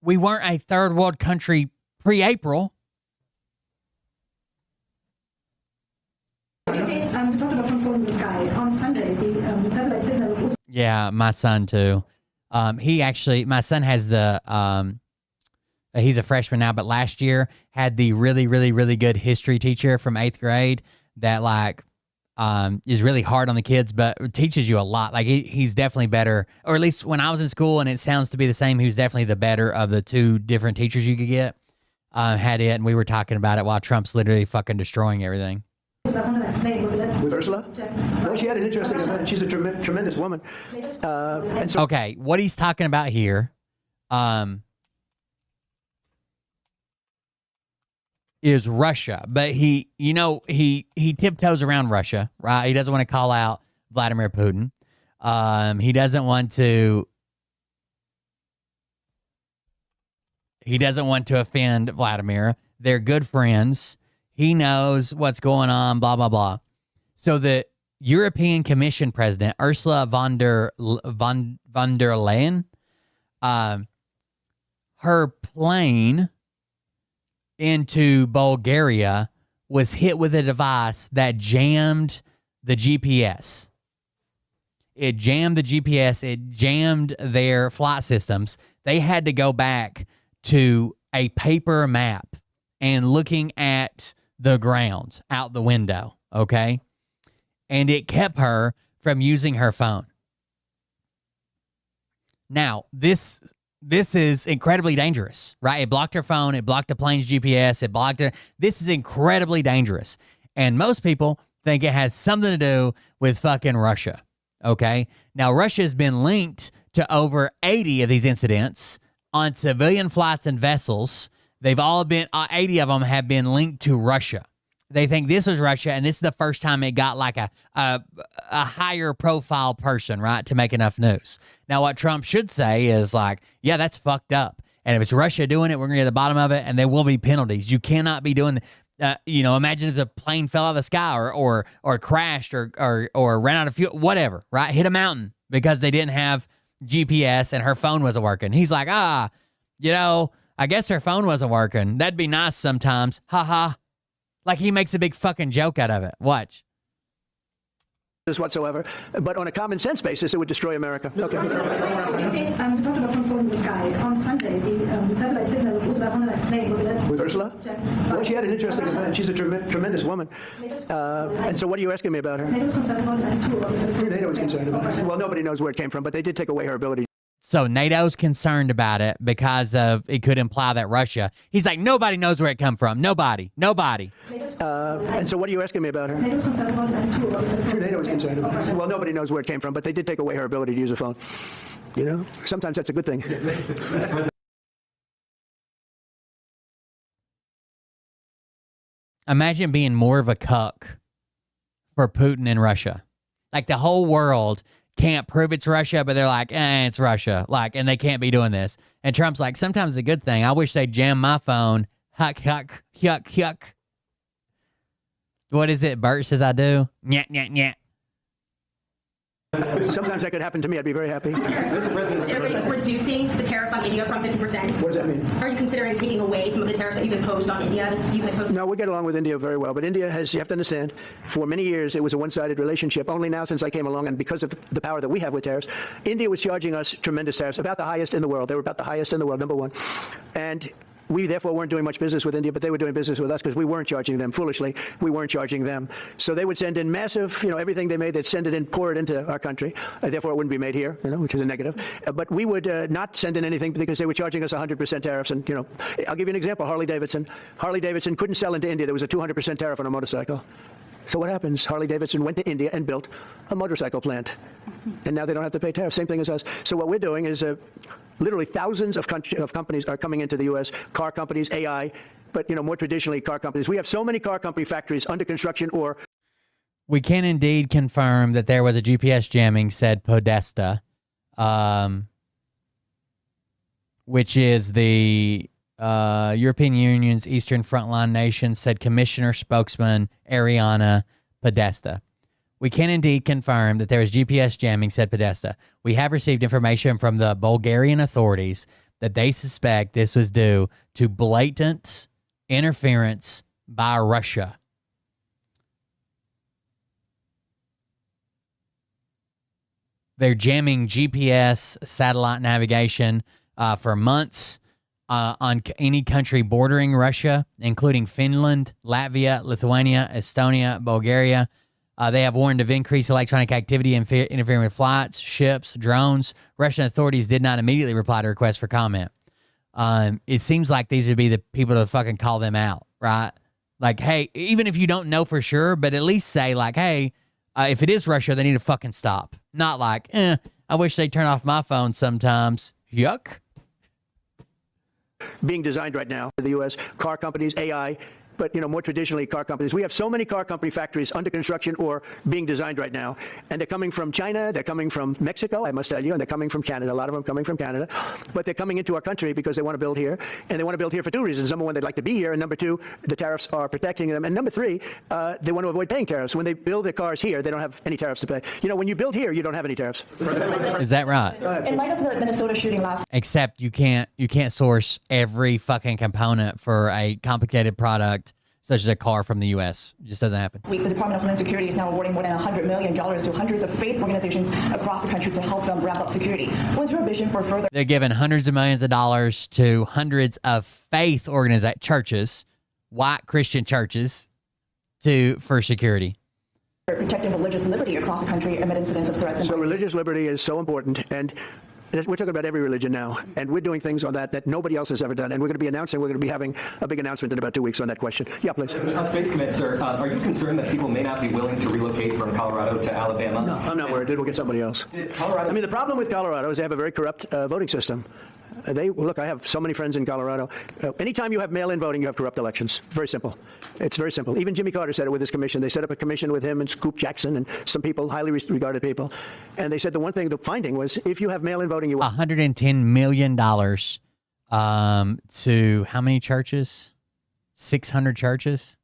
S2: We weren't a third world country pre-April. Yeah, my son too. My son has he's a freshman now, but last year had the really, really, really good history teacher from 8th grade that is really hard on the kids, but teaches you a lot. Like he's definitely better, or at least when I was in school, and it sounds to be the same. He was definitely the better of the two different teachers you could get. Had it, and we were talking about it while Trump's literally fucking destroying everything.
S5: With Ursula? Well, she had an interesting event. She's a tremendous woman.
S2: Okay, what he's talking about here, is Russia, but he tiptoes around Russia, right? He doesn't want to call out Vladimir Putin. He doesn't want to offend Vladimir. They're good friends. He knows what's going on, blah, blah, blah. So the European Commission President, Ursula von der Leyen, her plane into Bulgaria was hit with a device that jammed the GPS. It jammed the GPS. It jammed their flight systems. They had to go back to a paper map and looking at the ground out the window, okay? And it kept her from using her phone. Now, this is incredibly dangerous, right? It blocked her phone. It blocked the plane's GPS. It blocked her. This is incredibly dangerous. And most people think it has something to do with fucking Russia, okay? Now, Russia has been linked to over 80 of these incidents on civilian flights and vessels. They've all been, 80 of them have been linked to Russia. They think this was Russia, and this is the first time it got like a higher profile person, right, to make enough news. Now, what Trump should say is like, yeah, that's fucked up. And if it's Russia doing it, we're going to get to the bottom of it, and there will be penalties. You cannot be doing, imagine if a plane fell out of the sky or crashed or ran out of fuel, whatever, right? Hit a mountain because they didn't have GPS and her phone wasn't working. He's like, I guess her phone wasn't working. That'd be nice sometimes. Ha ha. Like he makes a big fucking joke out of it. Watch.
S5: Whatsoever, but on a common sense basis, it would destroy America. Okay.
S15: On Sunday, the satellite signal of Ursula von der Leyen's plane was let.
S5: With Ursula? Well, she had an interesting event. She's a tremendous woman. And so what are you asking me about her? NATO is concerned about it. Well, nobody knows where it came from, but they did take away her ability.
S2: So NATO's concerned about it because of it could imply that Russia. He's like, nobody knows where it come from. Nobody.
S5: And so what are you asking me about her? NATO is concerned about it. Well, nobody knows where it came from, but they did take away her ability to use a phone. Sometimes that's a good thing.
S2: Imagine being more of a cuck for Putin and Russia. Like the whole world can't prove it's Russia, but they're like, it's Russia. Like, and they can't be doing this. And Trump's like, sometimes it's a good thing. I wish they'd jam my phone. Huck, huck, yuck, yuck. What is it? Bert says I do. Nyah, nyah, nyah.
S5: Sometimes that could happen to me. I'd be very happy.
S15: Reducing the tariff on India from 50%.
S5: What does that mean?
S15: Are you considering taking away some of the tariffs that you've imposed on India?
S5: No, we get along with India very well. But India has, you have to understand, for many years it was a one-sided relationship. Only now since I came along, and because of the power that we have with tariffs, India was charging us tremendous tariffs, about the highest in the world. They were about the highest in the world, number one. And we therefore weren't doing much business with India, but they were doing business with us because we weren't charging them. Foolishly, we weren't charging them. So they would send in massive, everything they made, they'd send it in, pour it into our country. Therefore, it wouldn't be made here, which is a negative. But we would not send in anything because they were charging us 100% tariffs. And, I'll give you an example. Harley Davidson. Harley Davidson couldn't sell into India. There was a 200% tariff on a motorcycle. So what happens? Harley Davidson went to India and built a motorcycle plant. And now they don't have to pay tariffs. Same thing as us. So what we're doing is literally thousands of companies are coming into the U.S., car companies, AI, but, more traditionally car companies. We have so many car company factories under construction or...
S2: We can indeed confirm that there was a GPS jamming, said Podesta, which is the European Union's Eastern Frontline Nation, said Commissioner Spokesman Ariana Podesta. We can indeed confirm that there is GPS jamming, said Podesta. We have received information from the Bulgarian authorities that they suspect this was due to blatant interference by Russia. They're jamming GPS satellite navigation for months on any country bordering Russia, including Finland, Latvia, Lithuania, Estonia, Bulgaria. They have warned of increased electronic activity interfering with flights, ships, drones. Russian authorities did not immediately reply to requests for comment. It seems like these would be the people to fucking call them out, right? Like, hey, even if you don't know for sure, but at least say like, hey, if it is Russia, they need to fucking stop. Not like, I wish they'd turn off my phone sometimes. Yuck.
S5: Being designed right now for the U.S. car companies, AI, but, more traditionally car companies. We have so many car company factories under construction or being designed right now. And they're coming from China, they're coming from Mexico, I must tell you, and they're coming from Canada. A lot of them coming from Canada. But they're coming into our country because they want to build here. And they want to build here for two reasons. Number one, they'd like to be here. And number two, the tariffs are protecting them. And number three, they want to avoid paying tariffs. When they build their cars here, they don't have any tariffs to pay. When you build here, you don't have any tariffs.
S2: Is that right?
S14: In light of the Minnesota shooting last
S2: Except you can't source every fucking component for a complicated product such as a car from the U.S. It just doesn't happen.
S14: week, the Department of Homeland Security is now awarding more than $100 million to hundreds of faith organizations across the country to help them ramp up security. What's your vision for further?
S2: They're giving hundreds of millions of dollars to hundreds of faith churches, white Christian churches, for security.
S14: Protecting religious liberty across the country amid incidents of threats.
S5: So religious liberty is so important, and we're talking about every religion now, and we're doing things on that nobody else has ever done, and we're going to be having a big announcement in about 2 weeks on that question. Yeah, please.
S12: On Space Command, sir, are you concerned that people may not be willing to relocate from Colorado to Alabama?
S5: No, I'm not worried. We'll get somebody else. The problem with Colorado is they have a very corrupt voting system. Look, I have so many friends in Colorado. Anytime you have mail-in voting, you have corrupt elections. Very simple. It's very simple. Even Jimmy Carter said it with his commission. They set up a commission with him and Scoop Jackson and some people, highly regarded people. And they said the finding was if you have mail-in voting, you
S2: $110 million to how many churches? 600 churches?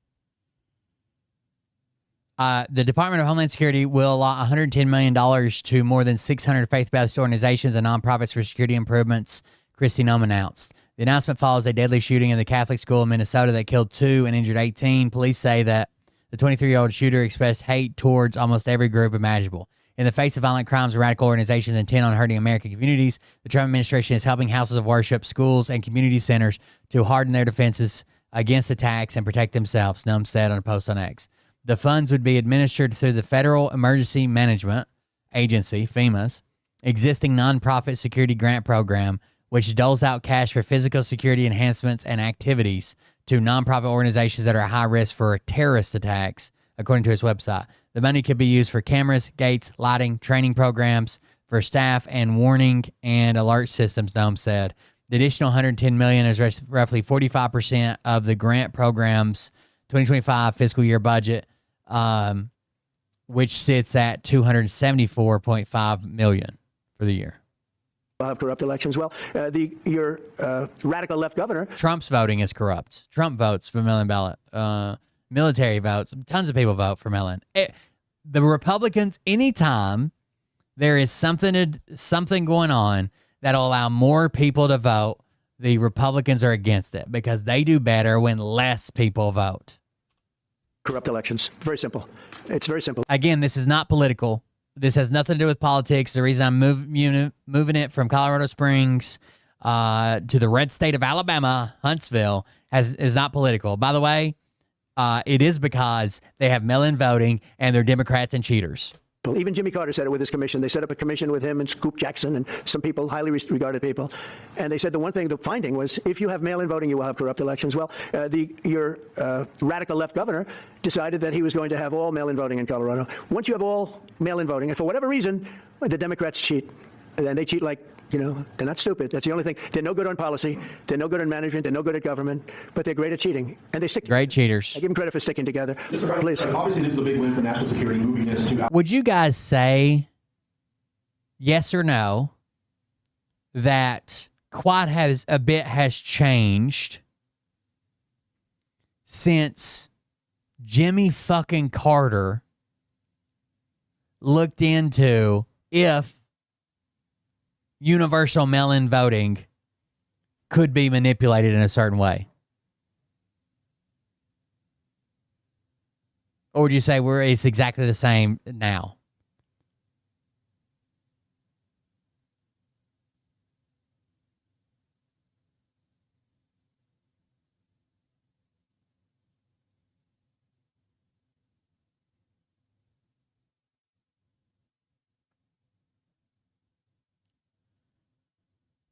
S2: The Department of Homeland Security will allot $110 million to more than 600 faith-based organizations and nonprofits for security improvements, Kristi Noem announced. The announcement follows a deadly shooting in the Catholic school in Minnesota that killed 2 and injured 18. Police say that the 23-year-old shooter expressed hate towards almost every group imaginable. In the face of violent crimes and radical organizations intent on hurting American communities, the Trump administration is helping houses of worship, schools, and community centers to harden their defenses against attacks and protect themselves, Noem said on a post on X. The funds would be administered through the Federal Emergency Management Agency, FEMA's, existing nonprofit security grant program, which doles out cash for physical security enhancements and activities to nonprofit organizations that are at high risk for terrorist attacks, according to its website. The money could be used for cameras, gates, lighting, training programs for staff, and warning and alert systems, Noem said. The additional $110 million is roughly 45% of the grant program's 2025 fiscal year budget. which sits at 274.5 million for the year.
S5: We'll have corrupt elections. Well, your radical left governor.
S2: Trump's voting is corrupt. Trump votes for mail-in ballot. Military votes. Tons of people vote for mail-in. The Republicans, anytime there is something going on that'll allow more people to vote, the Republicans are against it because they do better when less people vote.
S5: Corrupt elections. Very simple. It's very simple.
S2: Again, this is not political. This has nothing to do with politics. The reason I'm moving it from Colorado Springs to the red state of Alabama, Huntsville, is not political. By the way, it is because they have mail-in voting and they're Democrats and cheaters.
S5: Even Jimmy Carter said it with his commission. They set up a commission with him and Scoop Jackson and some people, highly regarded people. And they said the finding was, if you have mail-in voting, you will have corrupt elections. Well, your radical left governor decided that he was going to have all mail-in voting in Colorado. Once you have all mail-in voting, and for whatever reason, the Democrats cheat. And they cheat like, they're not stupid. That's the only thing. They're no good on policy. They're no good on management. They're no good at government. But they're great at cheating. And they stick.
S2: Great cheaters.
S5: I give them credit for sticking together.
S12: Please. Obviously, this is a big win for national security, moving this to.
S2: Would you guys say yes or no that quite a bit has changed since Jimmy fucking Carter looked into if universal mail-in voting could be manipulated in a certain way? Or would you say it's exactly the same now?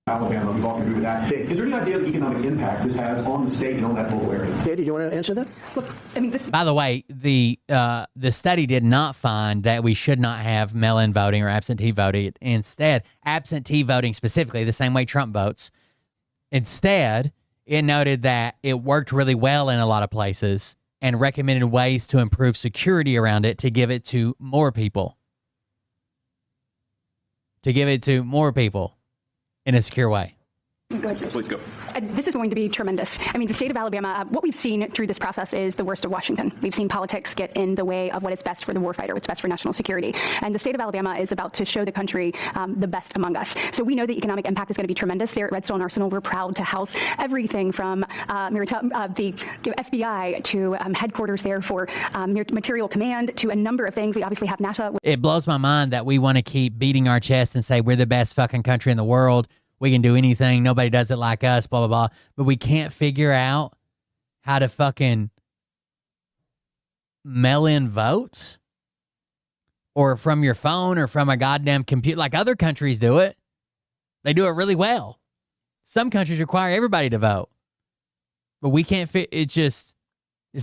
S12: Alabama, we've all agree with that. Is there any idea of the economic impact this has on the state and on that local area?
S5: Katie, do you want to answer that?
S7: Look, I mean,
S2: By the way, the study did not find that we should not have mail-in voting or absentee voting. Instead, absentee voting specifically, the same way Trump votes. Instead, it noted that it worked really well in a lot of places and recommended ways to improve security around it to give it to more people. In a secure way.
S9: Please go.
S7: This is going to be tremendous. I mean, the state of Alabama, what we've seen through this process is the worst of Washington. We've seen politics get in the way of what is best for the warfighter, what's best for national security. And the state of Alabama is about to show the country the best among us. So we know the economic impact is going to be tremendous. There at Redstone Arsenal, we're proud to house everything from the FBI to headquarters there for material command to a number of things. We obviously have NASA.
S2: It blows my mind that we want to keep beating our chest and say we're the best fucking country in the world. We can do anything. Nobody does it like us, blah, blah, blah. But we can't figure out how to fucking mail in votes or from your phone or from a goddamn computer like other countries do it. They do it really well. Some countries require everybody to vote. But we can't fit. It's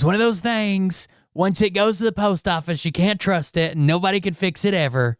S2: one of those things. Once it goes to the post office, you can't trust it and nobody can fix it ever.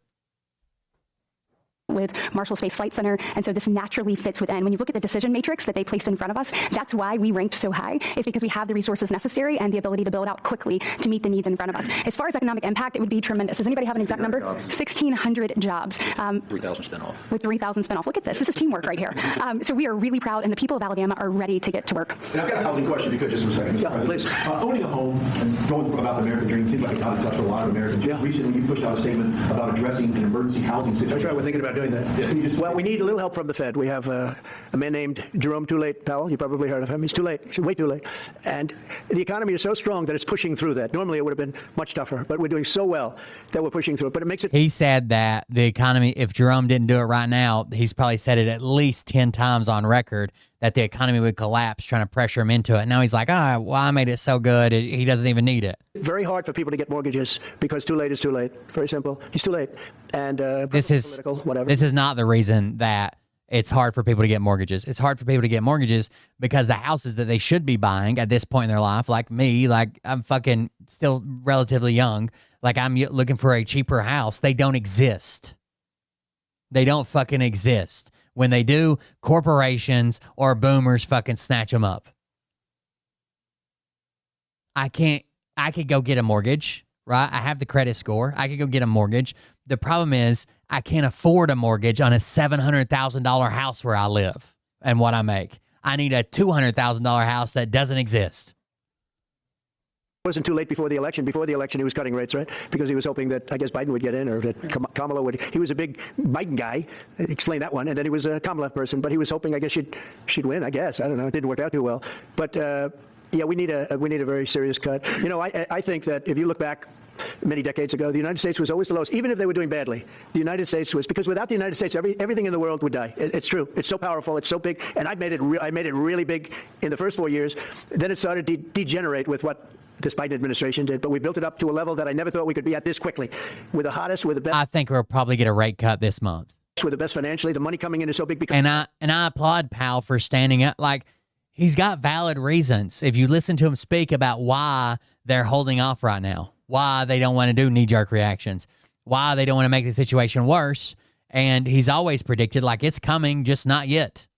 S7: With Marshall Space Flight Center, and so this naturally fits within. When you look at the decision matrix that they placed in front of us, that's why we ranked so high, is because we have the resources necessary and the ability to build out quickly to meet the needs in front of us. As far as economic impact, it would be tremendous. Does anybody have an exact number? 1,600 jobs.
S9: 3,000 spin-off.
S7: With 3,000 spin-off. Look at this. This is teamwork right here. So we are really proud, and the people of Alabama are ready to get to work.
S12: And I've got a housing question, if you could, just for a second.
S5: Yeah, please.
S12: Owning a home and going about the American dream seems like it's not touched a lot of Americans. Yeah. Recently, you pushed out a statement about addressing an emergency housing situation.
S5: That's right. We're thinking about doing that.
S12: Yeah, can you just
S5: well, we need a little help from the Fed. We have a man named Jerome Too Late Powell. You probably heard of him. He's too late. He's way too late. And the economy is so strong that it's pushing through that. Normally, it would have been much tougher, but we're doing so well that we're pushing through it. But it makes it.
S2: He said that the economy, if Jerome didn't do it right now, he's probably said it at least 10 times on record that the economy would collapse, trying to pressure him into it. Now he's like, well, I made it so good, he doesn't even need it.
S5: Very hard for people to get mortgages because too late is too late. Very simple. He's too late. And
S2: this is not the reason that it's hard for people to get mortgages. It's hard for people to get mortgages because the houses that they should be buying at this point in their life, like me, like I'm fucking still relatively young, like I'm looking for a cheaper house, they don't exist. They don't fucking exist. When they do, corporations or boomers fucking snatch them up. I could go get a mortgage right? I have the credit score. I could go get a mortgage. The problem is I can't afford a mortgage on a $700,000 house where I live and what I make. I need a $200,000 house that doesn't exist.
S5: It wasn't too late before the election. Before the election, he was cutting rates, right? Because he was hoping that, I guess, Biden would get in or that Kamala would. He was a big Biden guy. Explain that one. And then he was a Kamala person. But he was hoping, I guess, she'd win, I guess. I don't know. It didn't work out too well. But, yeah, we need a very serious cut. You know, I think that if you look back many decades ago, the United States was always the lowest, even if they were doing badly. The United States was, because without the United States, everything in the world would die. It's true. It's so powerful. It's so big. And I made it really big in the first 4 years. Then it started to degenerate with what this Biden administration did. But we built it up to a level that I never thought we could be at this quickly. We're the hottest, we're the best.
S2: I think we'll probably get a rate cut this month.
S5: We're the best financially. The money coming in is so big. Because
S2: And I applaud Powell for standing up. Like, he's got valid reasons. If you listen to him speak about why they're holding off right now, why they don't want to do knee-jerk reactions, why they don't want to make the situation worse, and he's always predicted, like, it's coming, just not yet.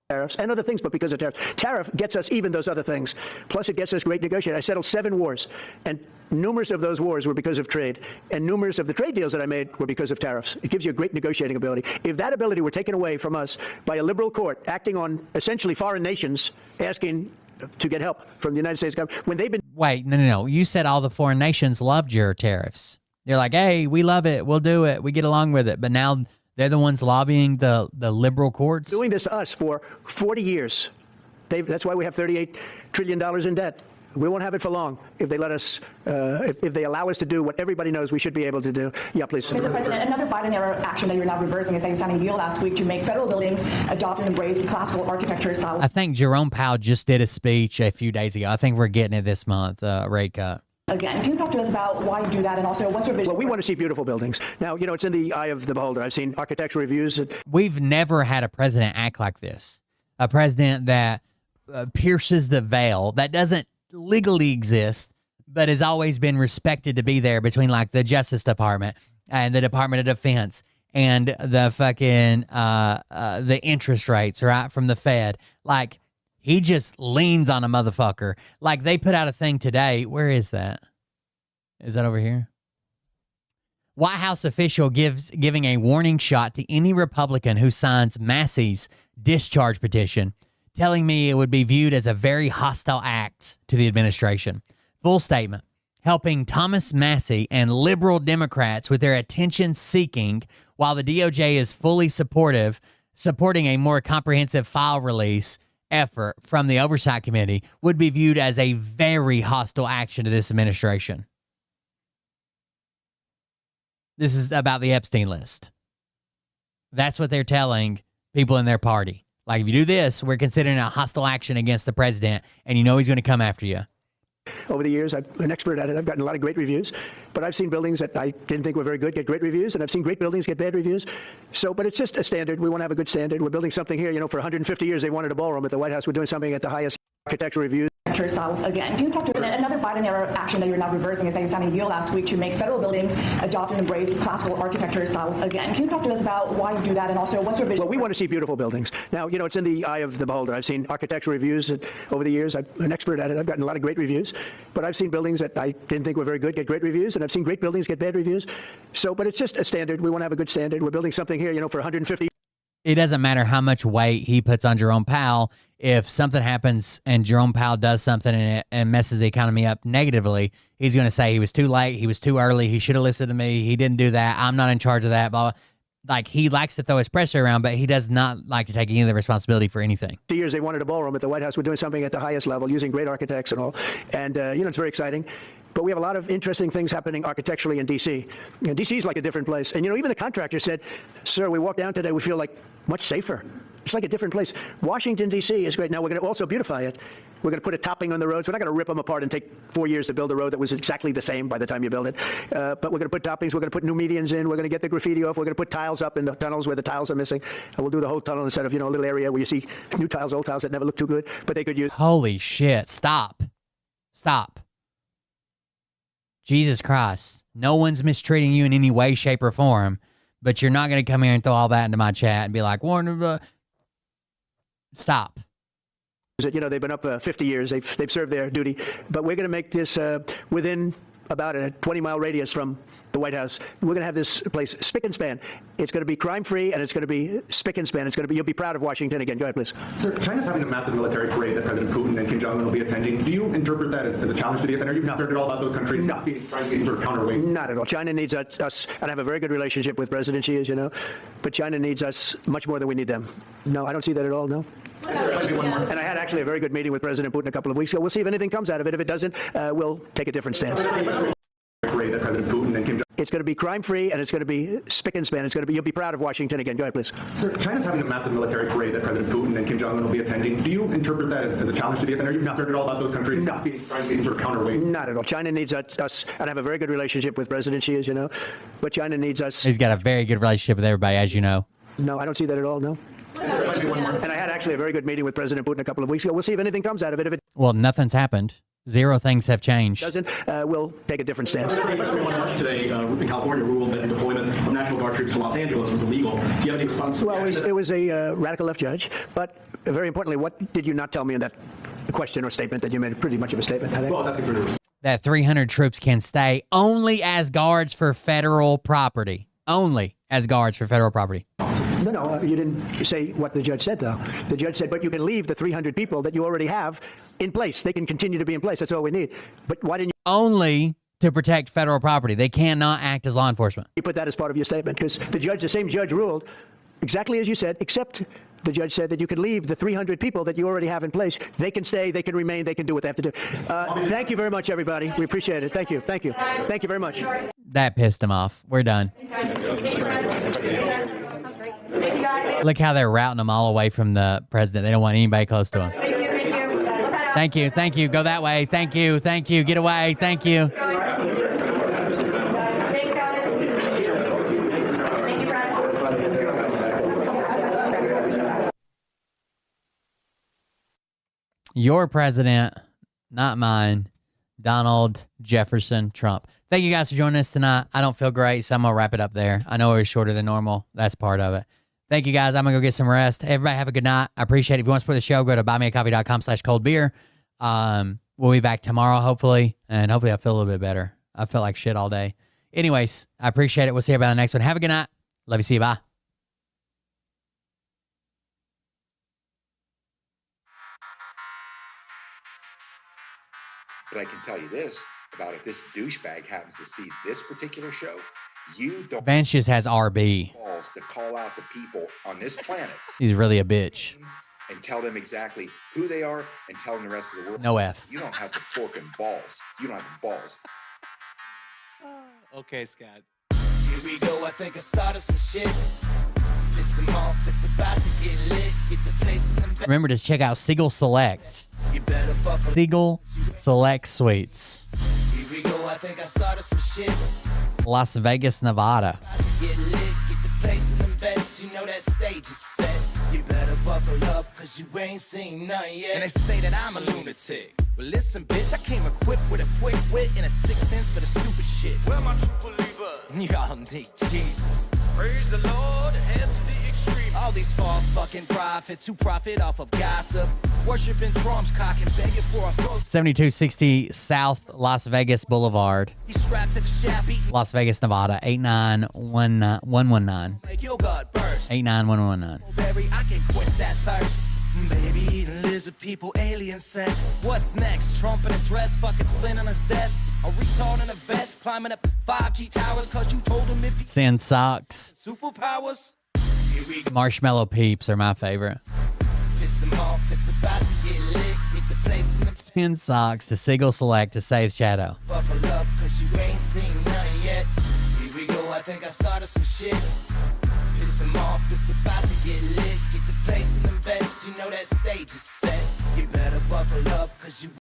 S5: Tariffs and other things, but because of tariffs. Tariff gets us even those other things. Plus, it gets us great negotiating. I settled 7 wars, and numerous of those wars were because of trade, and numerous of the trade deals that I made were because of tariffs. It gives you a great negotiating ability. If that ability were taken away from us by a liberal court acting on essentially foreign nations asking to get help from the United States government, when they've been...
S2: Wait, no. You said all the foreign nations loved your tariffs. They're like, hey, we love it. We'll do it. We get along with it. But now they're the ones lobbying the liberal courts.
S5: Doing this to us for 40 years. That's why we have $38 trillion in debt. We won't have it for long if they let us, if they allow us to do what everybody knows we should be able to do. Yeah, please.
S14: Mr. President, another Biden-era action that you're now reversing is that you signed a deal last week to make federal buildings adopt and embrace classical architecture style.
S2: I think Jerome Powell just did a speech a few days ago. I think we're getting it this month, rate cut.
S14: Again, can you talk to us about why you do that and also what's your vision?
S5: Well, we want to see beautiful buildings. Now, you know, it's in the eye of the beholder. I've seen architectural reviews.
S2: We've never had a president act like this. A president that pierces the veil, that doesn't legally exist, but has always been respected to be there between like the Justice Department and the Department of Defense and the fucking the interest rates, right, from the Fed. Like, he just leans on a motherfucker. Like, they put out a thing today. Where is that? Is that over here? White House official giving a warning shot to any Republican who signs Massey's discharge petition, telling me it would be viewed as a very hostile act to the administration. Full statement. Helping Thomas Massey and liberal Democrats with their attention seeking while the DOJ is fully supporting a more comprehensive file release effort from the Oversight Committee would be viewed as a very hostile action to this administration. This is about the Epstein list. That's what they're telling people in their party. Like, if you do this, we're considering a hostile action against the president, and you know he's going to come after you.
S5: Over the years, I'm an expert at it. I've gotten a lot of great reviews, but I've seen buildings that I didn't think were very good get great reviews, and I've seen great buildings get bad reviews. So, but it's just a standard. We want to have a good standard. We're building something here. You know, for 150 years, they wanted a ballroom at the White House. We're doing something at the highest architectural reviews.
S14: Styles. Again, can you talk to us? Another Biden-era action that you're now reversing is that you signed a deal last week to make federal buildings adopt and embrace classical architecture styles. Again, can you talk to us about why you do that and also what's your vision?
S5: Well, we want to see beautiful buildings. Now, you know, it's in the eye of the beholder. I've seen architectural reviews over the years. I'm an expert at it. I've gotten a lot of great reviews, but I've seen buildings that I didn't think were very good get great reviews, and I've seen great buildings get bad reviews. So, but it's just a standard. We want to have a good standard. We're building something here, you know, for 150.
S2: It doesn't matter how much weight he puts on Jerome Powell. If something happens and Jerome Powell does something and messes the economy up negatively, he's going to say he was too late, he was too early, he should have listened to me, he didn't do that, I'm not in charge of that, blah, blah. Like, he likes to throw his pressure around, but he does not like to take any of the responsibility for anything.
S5: 2 years, they wanted a ballroom at the White House. We're doing something at the highest level, using great architects and all. And, you know, it's very exciting. But we have a lot of interesting things happening architecturally in D.C. You know, D.C. is like a different place. And, you know, even the contractor said, sir, we walked down today, we feel like much safer. It's like a different place. Washington, D.C. is great. Now, we're going to also beautify it. We're going to put a topping on the roads. We're not going to rip them apart and take 4 years to build a road that was exactly the same by the time you build it. But we're going to put toppings. We're going to put new medians in. We're going to get the graffiti off. We're going to put tiles up in the tunnels where the tiles are missing. And we'll do the whole tunnel instead of, you know, a little area where you see new tiles, old tiles that never look too good, but they could use.
S2: Holy shit. Stop. Jesus Christ. No one's mistreating you in any way, shape, or form, but you're not going to come here and throw all that into my chat and be like, Warner, stop.
S5: You know, they've been up 50 years. They've served their duty. But we're going to make this within about a 20-mile radius from the White House. We're going to have this place spick and span. It's going to be crime-free, and it's going to be spick and span. You'll be proud of Washington again. Go ahead, please.
S13: Sir, China's having a massive military parade that President Putin and Kim Jong-un will be attending. Do you interpret that as a challenge to the FN? Are you concerned at all about those countries trying to be sort of counterweight?
S5: Not at all. China needs us, and I have a very good relationship with President Xi, as you know, but China needs us much more than we need them. No, I don't see that at all, no. And I had actually a very good meeting with President Putin a couple of weeks ago. We'll see if anything comes out of it. If it doesn't, we'll take a different stance.
S13: Parade that President Putin and Kim Jong-un.
S5: It's going to be crime-free, and it's going to be spick and span. You'll be proud of Washington again. Go ahead, please.
S13: Sir, China's having a massive military parade that President Putin and Kim Jong-un will be attending. Do you interpret that as a challenge to the FN? Are you concerned at all about those countries trying to be sort of counterweight?
S5: Not at all. China needs us, and I have a very good relationship with President Xi, as you know, but China needs us.
S2: He's got a very good relationship with everybody, as you know.
S5: No, I don't see that at all, no. And I had actually a very good meeting with President Putin a couple of weeks ago. We'll see if anything comes out of it. If it
S2: Well, nothing's happened. Zero things have changed.
S5: doesn't, we'll take a different stance.
S12: Today, in California, ruled that the deployment of National Guard troops to Los Angeles was illegal. Do you have any response?
S5: Well, it was a radical left judge, but very importantly, what did you not tell me in that question or statement that you made pretty much of a statement? I think?
S12: Well, that's a
S2: That 300 troops can stay only as guards for federal property. Only as guards for federal property.
S5: No, you didn't say what the judge said, though. The judge said, but you can leave the 300 people that you already have in place. They can continue to be in place. That's all we need. But why didn't you?
S2: Only to protect federal property. They cannot act as law enforcement.
S5: You put that as part of your statement, because the same judge ruled exactly as you said, except the judge said that you can leave the 300 people that you already have in place. They can stay, they can remain, they can do what they have to do. Thank you very much, everybody. We appreciate it. Thank you. Thank you. Thank you very much.
S2: That pissed him off. We're done. Look how they're routing them all away from the president. They don't want anybody close to him. Thank you. Thank you. Go that way. Thank you. Thank you. Get away. Thank you. Your president, not mine, Donald Jefferson Trump. Thank you guys for joining us tonight. I don't feel great, so I'm going to wrap it up there. I know it was shorter than normal. That's part of it. Thank you guys. I'm going to go get some rest. Everybody have a good night. I appreciate it. If you want to support the show, go to buymeacoffee.com/coldbeer. We'll be back tomorrow, hopefully, and hopefully I feel a little bit better. I felt like shit all day. Anyways, I appreciate it. We'll see you about the next one. Have a good night. Love you. See you. Bye.
S16: But I can tell you this about if this douchebag happens to see this particular show, you don't
S2: Vance just has RB.
S16: balls to call out the people on this planet
S2: He's really a bitch.
S16: and tell them exactly who they are and tell them the rest of the world.
S2: No F.
S16: You don't have the forking balls. You don't have the balls.
S1: Okay, Scott. Here we go, I think I started some shit. Listen off, it's about to get lit. Get the place in the
S2: Remember to check out Siegel Select.
S1: You better buckle.
S2: Siegel Select Suites.
S1: Here we go, I think I started some shit.
S2: Las Vegas, Nevada.
S1: About to get lit, get the place in the beds. You know that stage is set. You better buckle up, cause you ain't seen nothing yet. And they say that I'm a lunatic. Well, listen, bitch, I came equipped with a quick wit and a 6th sense for the stupid shit. Where my true believer? Y'all need Jesus. Praise the Lord, head to the extreme. All these false fucking prophets who profit off of gossip. Worshiping drums, cocking, begging for a throat.
S2: 7260 South Las Vegas Boulevard.
S1: He's strapped to the shaft, eating
S2: Las Vegas, Nevada. 89119.
S1: make your gut burst.
S2: 89119.
S1: Berry, I can quench that thirst. Baby eating lizard people, alien sex. What's next? Trump in a dress, fucking Flynn on his desk. A retard in a vest, climbing up 5G towers, cause you told him if he
S2: Sin Socks.
S1: superpowers. Here we go.
S2: Marshmallow Peeps are my favorite.
S1: Piss them off, it's about to get lit. Get the place in the
S2: Sin Socks to Siegel Select to Save Shadow.
S1: buckle up, cause you ain't seen nothing yet. Here we go, I think I started some shit. Piss them off, it's about to get lit. Get the place in the beds, you know that stage is set. You better buckle up, cause you